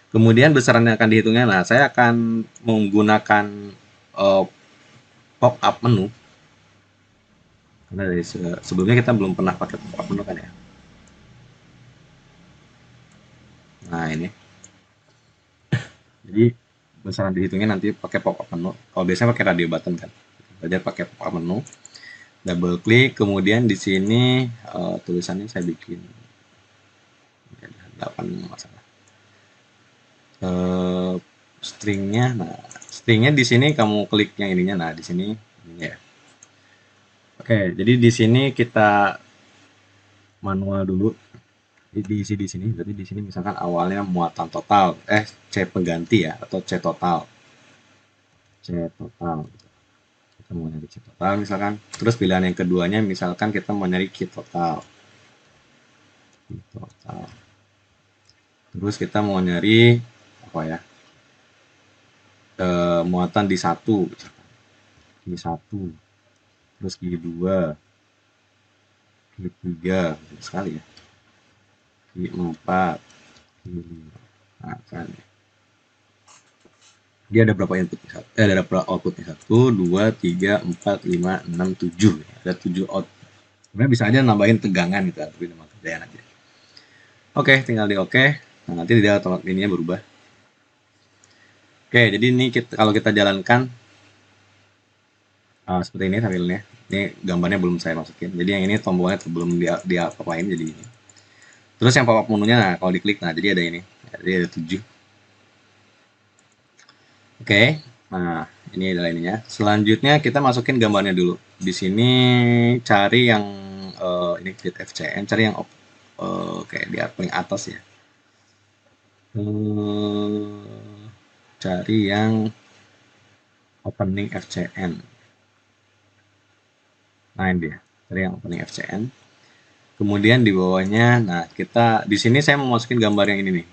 Speaker 1: Kemudian besaran yang akan dihitungnya. Nah, saya akan menggunakan pop up menu. Karena dari sebelumnya kita belum pernah pakai pop up menu kan ya. Nah, ini. Jadi besaran dihitungnya nanti pakai pop up menu. Kalau biasanya pakai radio button kan. Belajar pakai pop up menu. Double klik, kemudian di sini tulisannya saya bikin 8 masalah. Stringnya, nah stringnya di sini kamu klik yang ininya, nah di sini ini ya. Oke, jadi di sini kita manual dulu diisi di sini. Berarti di sini misalkan awalnya muatan total, C pengganti ya atau C total, kita mau nyari C total misalkan. Terus pilihan yang keduanya misalkan kita mau nyari Q total. Terus kita mau nyari apa ya? Muatan di 1 terus Q2 Q3 sekali ya Q4 Q5. Nah, kan dia ada berapa input ada berapa output nih 1 2 3 4 5 6 7 ada 7 out. Sebenarnya bisa aja nambahin tegangan gitu tapi nama kerjaan aja. Oke, tinggal di oke. Nah, nanti dia otomatis ininya berubah. Oke, jadi ini kalau kita jalankan Seperti ini tampilannya. Ini gambarnya belum saya masukin. Jadi yang ini tombolnya belum dia apa-apain jadi ini. Terus yang pop-up menunya, nah kalau diklik, nah jadi ada ini. Jadi ada 7. Oke. Nah, ini adalah ininya. Selanjutnya kita masukin gambarnya dulu. Di sini cari yang ini grid FCN, cari yang kayak di paling atas ya. Cari yang opening FCN. Nah, ini dia. Cari yang opening FCN. Kemudian di bawahnya, nah kita di sini saya mau masukin gambar yang ini nih.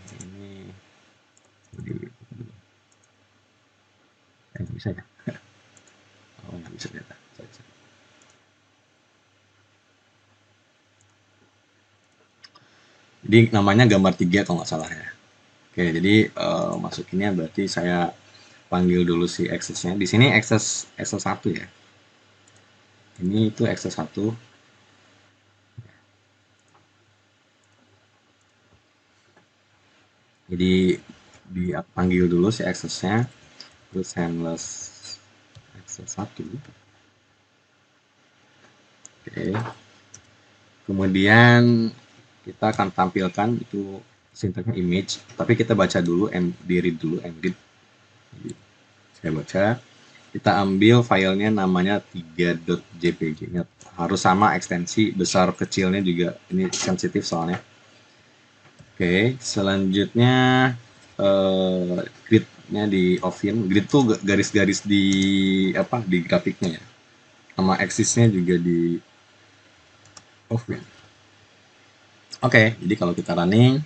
Speaker 1: Ini bisa ya? Oh, nggak bisa ternyata. Jadi namanya gambar 3 kalau nggak salah ya. Oke, jadi masukinnya berarti saya panggil dulu si access-nya. Di sini access 1 ya. Ini itu access 1. Jadi dipanggil dulu si access-nya, terus handles access 1. Oke. Kemudian kita akan tampilkan itu sintaknya image, tapi kita baca dulu, di read dulu, read. Saya baca, kita ambil filenya namanya 3.jpg. Ingat, harus sama ekstensi besar kecilnya juga, ini sensitif soalnya. Oke, selanjutnya gridnya di offin. Grid tuh garis-garis di apa, di grafiknya ya, sama axisnya juga di offin. Oke, jadi kalau kita running,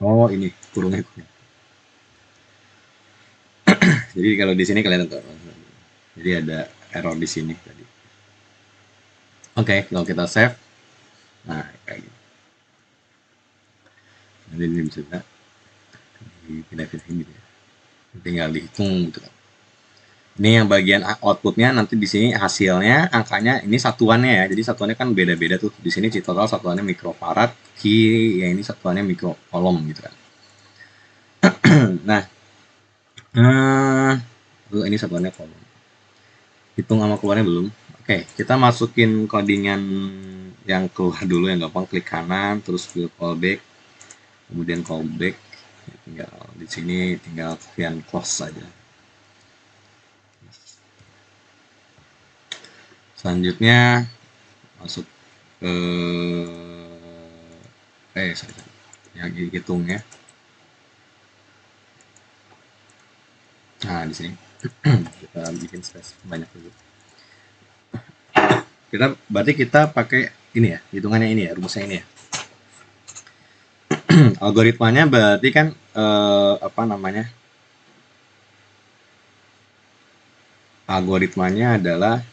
Speaker 1: oh ini kurungnya. Jadi kalau di sini kelihatan tuh, jadi ada error di sini tadi. Oke, kalau kita save, nah kayak gitu. Nanti ini bisa dipindah-pindahin gitu ya. Tinggal dihitung gitu kan. Ini yang bagian outputnya, nanti di sini hasilnya angkanya ini satuannya ya. Jadi satuannya kan beda-beda tuh. Di sini total satuannya mikrofarad, kiri ya ini satuannya mikrokolom gitu kan. Nah, ini satuannya kolom. Hitung sama keluarnya belum. Oke, kita masukin codingan yang keluar dulu yang gampang. Klik kanan, terus ke callback, kemudian callback. Tinggal di sini tinggal kalian close saja. Selanjutnya masuk ke sorry, yang hitung ya. Nah di sini kita bikin space banyak dulu. Berarti kita pakai ini ya, hitungannya ini ya, rumusnya ini ya. Algoritmanya berarti kan apa namanya? Algoritmanya adalah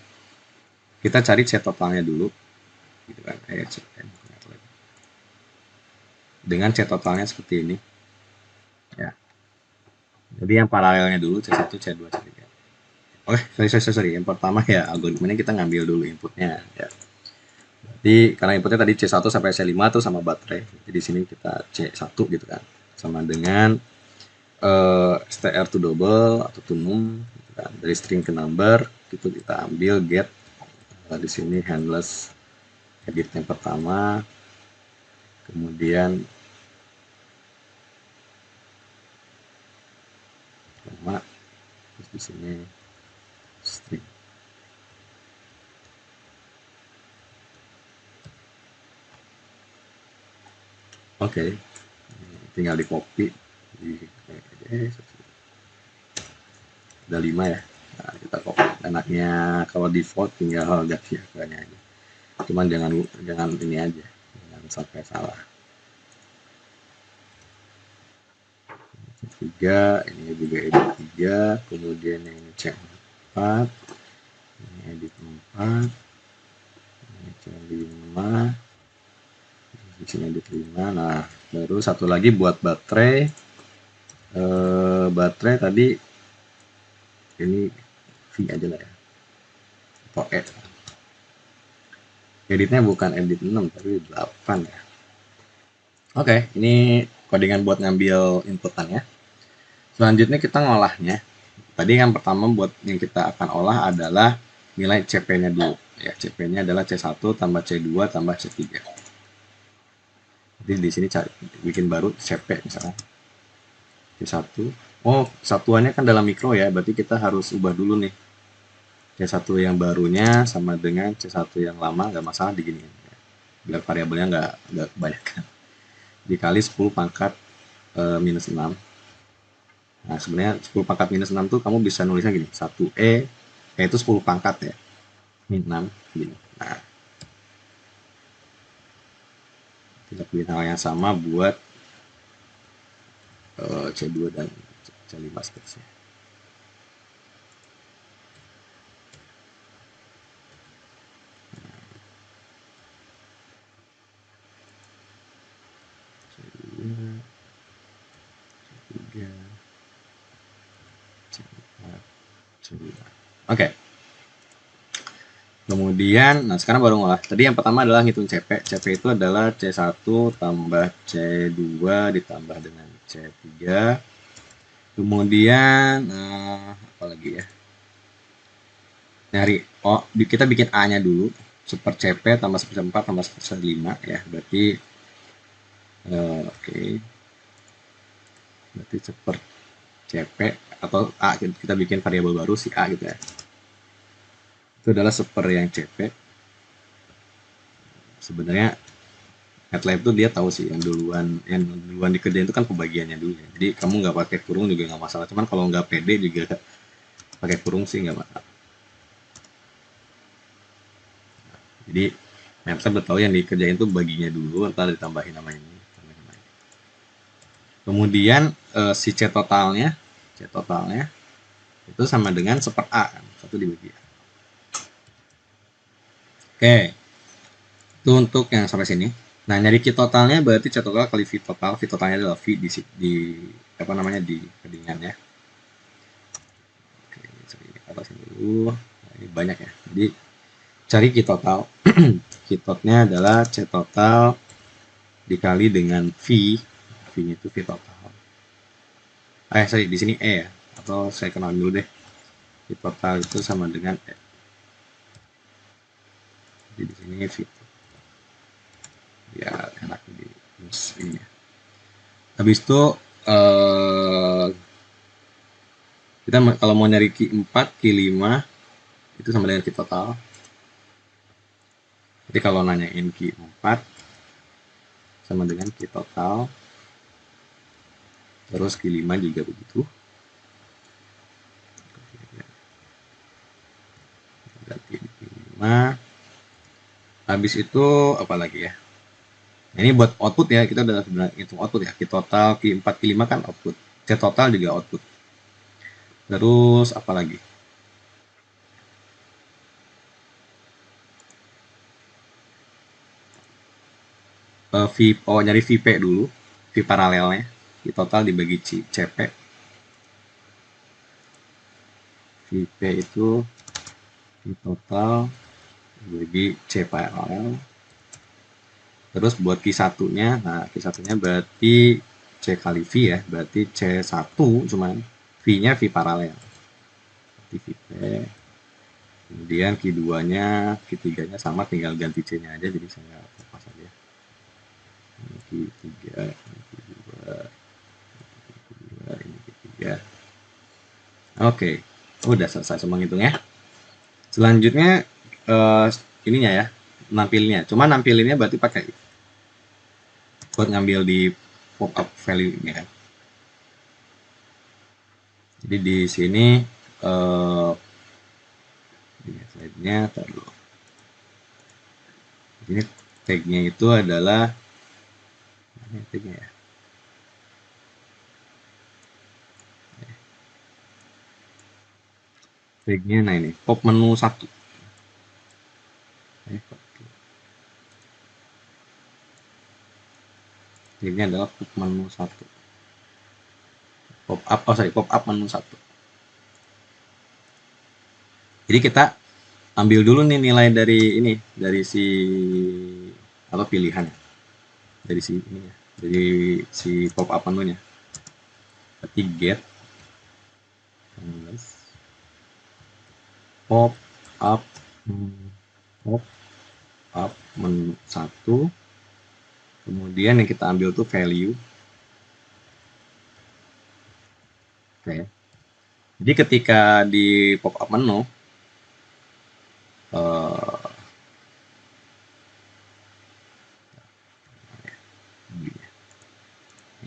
Speaker 1: kita cari C totalnya dulu, gitu kan? Dengan C totalnya seperti ini, ya. Jadi yang paralelnya dulu C1, C2, C3. Oke, sorry. Yang pertama ya algoritmanya kita ngambil dulu inputnya, ya. Jadi karena inputnya tadi C1 sampai C5 tuh sama baterai. Jadi di sini kita C1 gitu kan. Sama dengan str to double atau to num gitu kan. Dari string ke number itu kita ambil get di sini handles edit yang pertama. Kemudian sama terus di sini string. Oke. Tinggal di copy ada 5 ya. Nah, kita copy. Enaknya kalau default tinggal ganti angkanya aja. Cuman jangan ini aja. Jangan sampai salah. 3, ini juga edit 3, kemudian yang cek 4, ini edit 4, ini cek 5, di sini edit 5. Nah, baru satu lagi buat baterai. Baterai tadi ini V aja lah ya, atau E. Editnya bukan edit 6 tapi 8 ya. Oke, ini codingan buat ngambil inputannya. Selanjutnya kita ngolahnya. Tadi yang pertama buat yang kita akan olah adalah nilai CP-nya dulu. Ya, CP-nya adalah C1 tambah C2 tambah C3. Jadi di sini cari bikin baru CP misalnya. C1. Oh, satuannya kan dalam mikro ya, berarti kita harus ubah dulu nih. C1 yang barunya sama dengan C1 yang lama, nggak masalah digini. Biar variabelnya nggak kebanyakan. Dikali 10 pangkat minus 6. Nah, sebenarnya 10 pangkat minus 6 tuh kamu bisa nulisnya gini, 1E, itu 10 pangkat ya, min 6, gini. Nah, kita pilih hal yang sama buat C2 dan C5 seterusnya. C2, C3, C4, C5. Oke. Kemudian, nah sekarang baru ngolah. Tadi yang pertama adalah ngitung CP. CP itu adalah C1 tambah C2 ditambah dengan C3. Kemudian, apa lagi ya? Nyari, kita bikin A-nya dulu. Super CP tambah super C4 tambah super C5 ya. Berarti, oke. Berarti super CP atau A, kita bikin variabel baru si A gitu ya. Itu adalah super yang CP. Sebenarnya MATLAB itu dia tahu sih yang duluan dikerjain itu kan pembagiannya dulu ya. Jadi kamu nggak pakai kurung juga nggak masalah. Cuman kalau nggak pede juga pakai kurung sih nggak masalah. Jadi MATLAB udah tahu yang dikerjain itu baginya dulu, ntar ditambahin nama ini. Kemudian si C totalnya itu sama dengan super A kan, satu dibagi A. Oke, itu untuk yang sampai sini. Nah, nyari Q totalnya berarti C total kali V total. V totalnya adalah V di apa namanya di kedingan ya. Oke, ini atasin dulu. Nah, ini banyak ya. Jadi cari Q total. Q totalnya adalah C total dikali dengan V. V-nya itu V total. Sorry, di sini E ya. Atau saya kenal dulu deh. Q total itu sama dengan E. Jadi di sini V. Ya, enak di ini ya. Habis itu kita kalau mau nyari Q4, Q5 itu sama dengan Q total. Jadi kalau nanyain Q4 sama dengan Q total. Terus Q5 juga begitu. Ganti Q5. Habis itu apa lagi ya? Ini buat output ya, kita udah hitung output ya. Q total, Q4, Q5 kan output. C total juga output. Terus apa lagi? Nyari VP dulu. V paralelnya. Q total dibagi CP. VP itu V total dibagi C paralel. Terus buat Q1-nya, nah Q1-nya berarti C kali V ya, berarti C1 cuman V-nya V paralel. Berarti VP. Kemudian Q2-nya, Q3-nya sama, tinggal ganti C-nya aja, jadi saya lepas aja. Ini Q3, ini Q2, ini Q3. Oke, udah selesai semua ngitungnya. Selanjutnya ininya ya, nampilnya. Cuma nampilinnya berarti pakai buat ngambil di pop up value ini kan. Jadi di sini ini slide-nya dulu. Ini tag-nya itu adalah mana tag-nya ya? Tag-nya nah ini pop menu 1. Ini adalah pop menu 1. Pop up menu 1. Jadi kita ambil dulu nih nilai dari ini, dari si apa pilihan dari si ini ya, dari si pop up menunya. Berarti get endless pop up pop up menu 1, kemudian yang kita ambil tuh value. Oke. Jadi ketika di pop up menu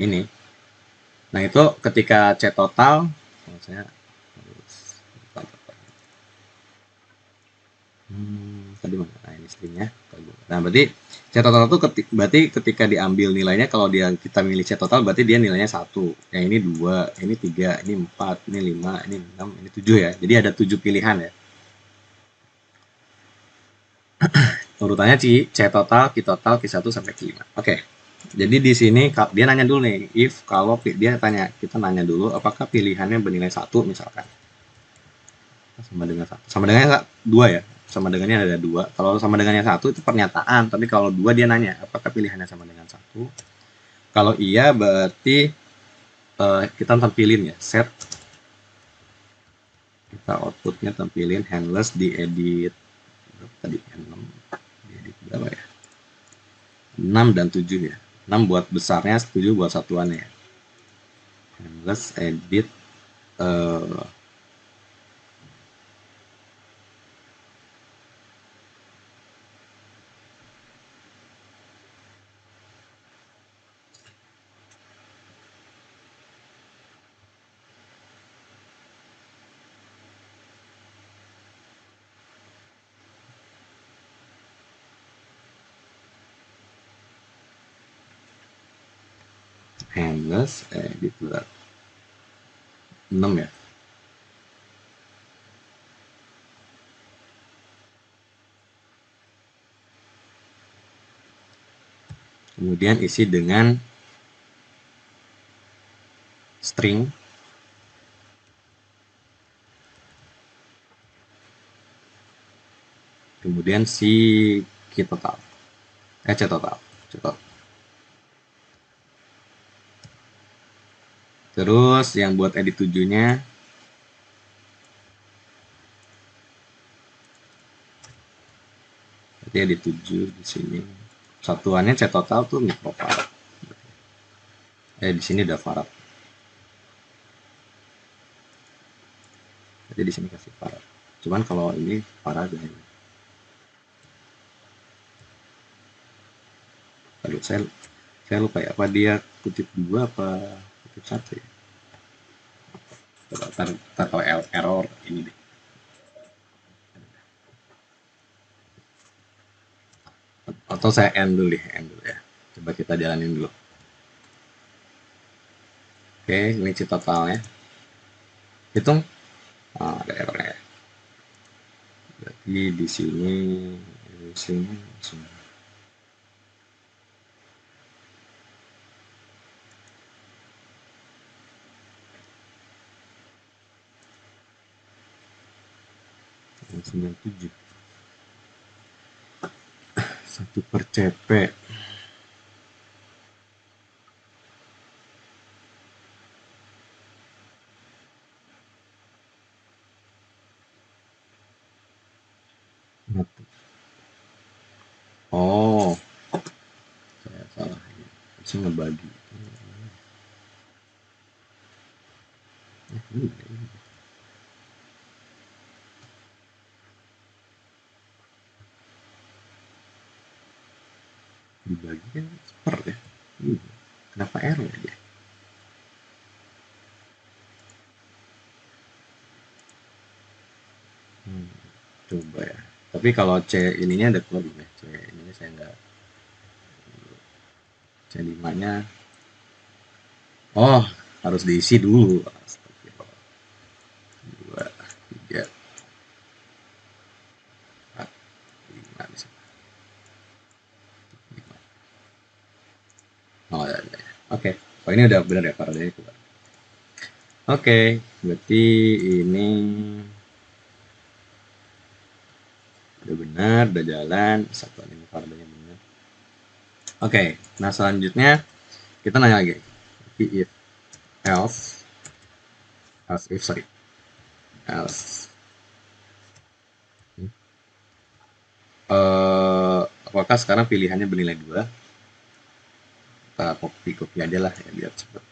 Speaker 1: ini, nah itu ketika chat total, saya harus tadi mana? Nah ini stringnya. Nah berarti chat total itu berarti ketika diambil nilainya, kalau dia kita milih chat total berarti dia nilainya 1, yang ini 2, ini 3, ini 4, ini 5, ini 6, ini 7 ya. Jadi ada 7 pilihan ya. Urutannya C total, Q total, Q1 sampai Q5. Oke. Jadi di sini dia nanya dulu nih, if kalau dia tanya, kita nanya dulu apakah pilihannya bernilai 1 misalkan. Sama dengan 1. Sama dengannya 2 ya. Sama dengannya ada 2. Kalau sama dengannya 1 itu pernyataan, tapi kalau 2 dia nanya apakah pilihannya sama dengan 1. Kalau iya berarti kita tampilin ya, set. Kita outputnya tampilin handless di edit tadi 6, di edit berapa ya? 6 dan 7 ya. 6 buat besarnya, 7 buat satuannya. Handless edit handless edit 6 ya. Kemudian isi dengan string, kemudian si key total, C total. Terus yang buat edit 7-nya berarti edit 7 di sini. Satuannya C total tuh microfarad. Di sini udah farad. Jadi di sini kasih farad. Cuman kalau ini farad ya. Aduh, saya lupa ya, apa dia kutip 2 apa kutip 1 ya. Ntar kalau error ini deh. Atau saya end dulu ya. Coba kita jalanin dulu. Oke, ini C totalnya. Hitung. Ada errornya ya. Berarti di sini 97. 1 per CP. Oh, saya salah. Saya ngebagi. Dibagi kan per ya. Kenapa error ya? Coba ya. Tapi kalau C ininya ada keluar ya. C ini saya nggak. C5-nya. Oh, harus diisi dulu. 2, 3, 4, 5 bisa. Oh ya. Oke. Oh ini udah benar ya paradanya keluar. Oke, berarti ini udah benar, udah jalan, satuan ini paradanya benar. Oke, nah selanjutnya kita nanya lagi, if else. Apakah sekarang pilihannya bernilai 2? Kita copy aja lah ya biar cepet.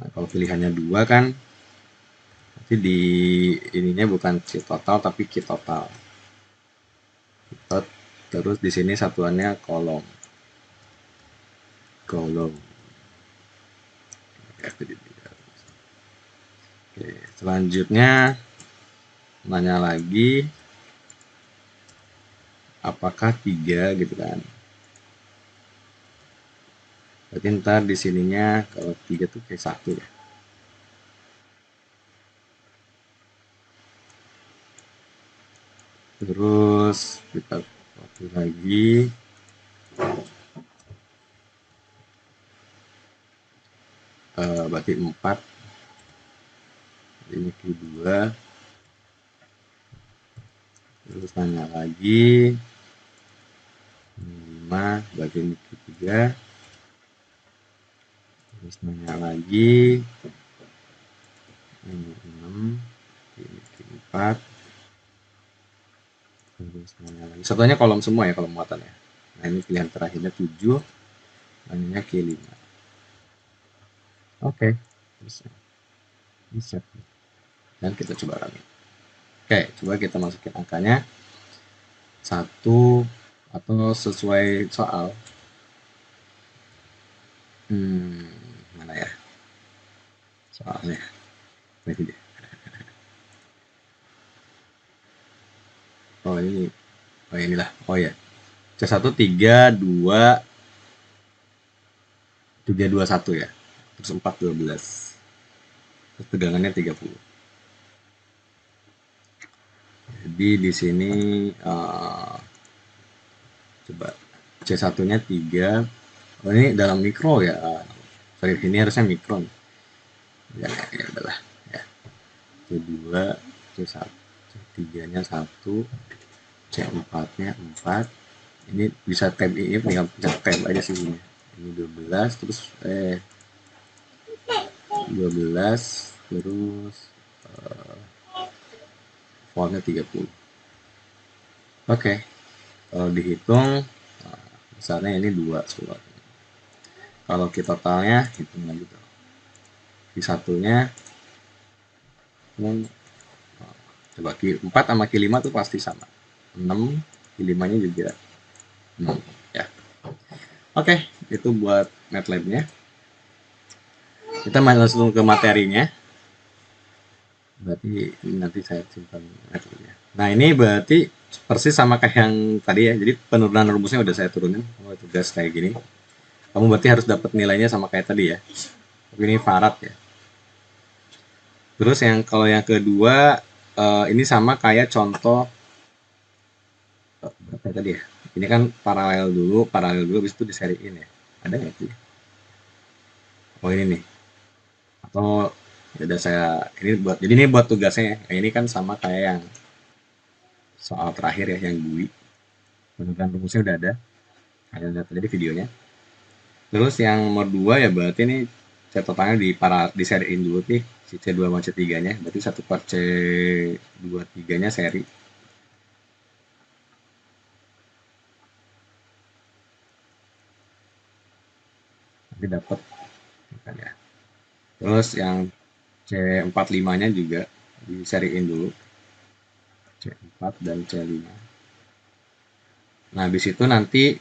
Speaker 1: Nah, kalau pilihannya 2 kan nanti di ininya bukan C total tapi Q total. Terus di sini satuannya kolom. Kolom. Oke, selanjutnya nanya lagi apakah 3 gitu kan. Berarti ntar di sininya kalau 3 tuh kayak 1 ya. Terus kita copy lagi. Berarti 4. Ini Q2. Terus nanya lagi 5. Berarti ini Q3. Terus nanya lagi ini 6. Ini Q4. Terus nanya lagi. Satunya kolom semua ya kalau muatannya. Nah ini pilihan terakhirnya 7. Nanya Q5. Oke. Bisa. Dan kita coba running. Oke, coba kita masukin angkanya 1 atau sesuai soal. Mana ya soalnya? Ini dia. Oh ini, oh inilah. Oh ya, C1 3 2 1 ya. Terus 4 12. Terus tegangannya 30. Jadi di sini coba C1-nya 3. Oh ini dalam mikro ya. Sorry, ini harusnya mikron. Ya, ya adalah ya. C2, C1, C3-nya 1, C4-nya 4. Ini bisa tab ini tinggal pencet tab aja sih ini. Ini 12 terus 12 terus fontnya 30. Oke, kalau dihitung besarnya ini 2 slot. Kalau kita totalnya hitung lagi tuh. Di satunya coba Q4 sama Q5 tuh pasti sama. 6, Q5-nya juga 6 ya. Oke, itu buat MATLAB-nya. Kita langsung ke materinya. Berarti nanti saya simpan MATLAB-nya. Nah, ini berarti persis sama kayak yang tadi ya. Jadi penurunan rumusnya udah saya turunin. Kalau tugas kayak gini. Kamu berarti harus dapat nilainya sama kayak tadi ya. Tapi ini Farad ya. Terus yang kalau yang kedua ini sama kayak contoh berapa tadi ya? Ini kan paralel dulu habis itu diseriin ya. Ada nggak itu? Oh ini nih. Atau ya udah saya ini buat jadi ini buat tugasnya ya. Yang ini kan sama kayak yang soal terakhir ya yang GUI. Penurunan rumusnya udah ada. Kalian lihat tadi videonya. Terus yang nomor 2 ya berarti ini catatannya diseriin dulu nih si C2 sama C3-nya. Berarti satu part C23-nya seri. Nanti dapat ya. Terus yang C45-nya juga diseriin dulu. C4 dan C5. Nah, habis itu nanti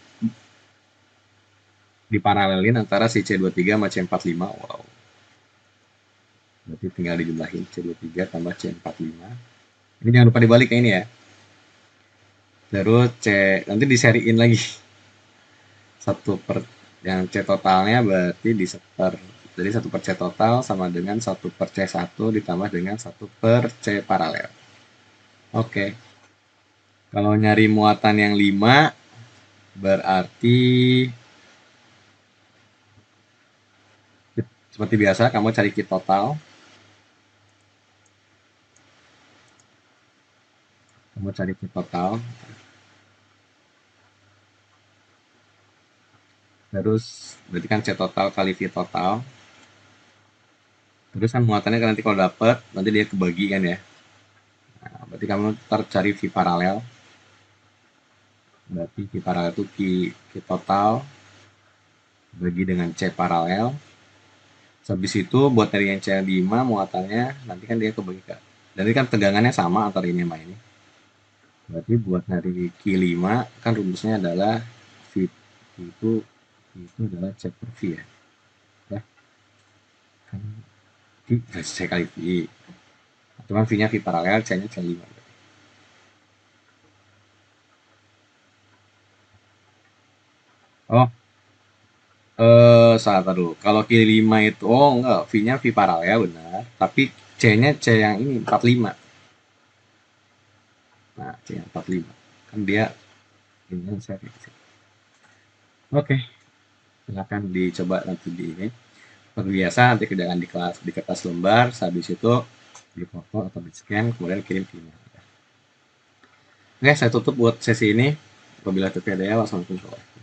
Speaker 1: diparalelin antara si C23 sama C45. Wow. Berarti tinggal dijumlahin C23 tambah C45. Ini jangan lupa dibalik ya ini ya. Terus nanti diseriin lagi. Satu per yang C totalnya berarti diseper. Jadi 1 per C total sama dengan 1 per C1 ditambah dengan 1 per C paralel. Oke. Kalau nyari muatan yang 5 berarti seperti biasa kamu cari Q total. Kamu cari Q total. Terus berarti kan C total kali V total. Terus kan muatannya kan nanti kalau dapet, nanti dia kebagi kan ya. Nah, berarti kamu ntar cari V paralel. Berarti V paralel itu Q total bagi dengan C paralel. Habis itu buat dari yang C5 muatannya nanti kan dia kebagi ke. Dan ini kan tegangannya sama antara ini sama ini. Berarti buat dari Q5 kan rumusnya adalah V itu adalah C per V ya. Ya, kan V C kali V. Cuman V-nya V paralel, C-nya C5. Oh, salah dulu. Kalau Q5 itu, oh enggak, V-nya V paralel benar. Tapi C-nya C yang ini 45. Nah, C yang 45. Kan dia ini kan saya fix. Oke, silakan dicoba nanti di ini. Seperti biasa nanti kerjakan di kelas di kertas lembar, habis itu di foto atau di scan, kemudian kirim ke email. Oke, saya tutup buat sesi ini. Apabila terjadi, wassalamualaikum warahmatullahi wabarakatuh.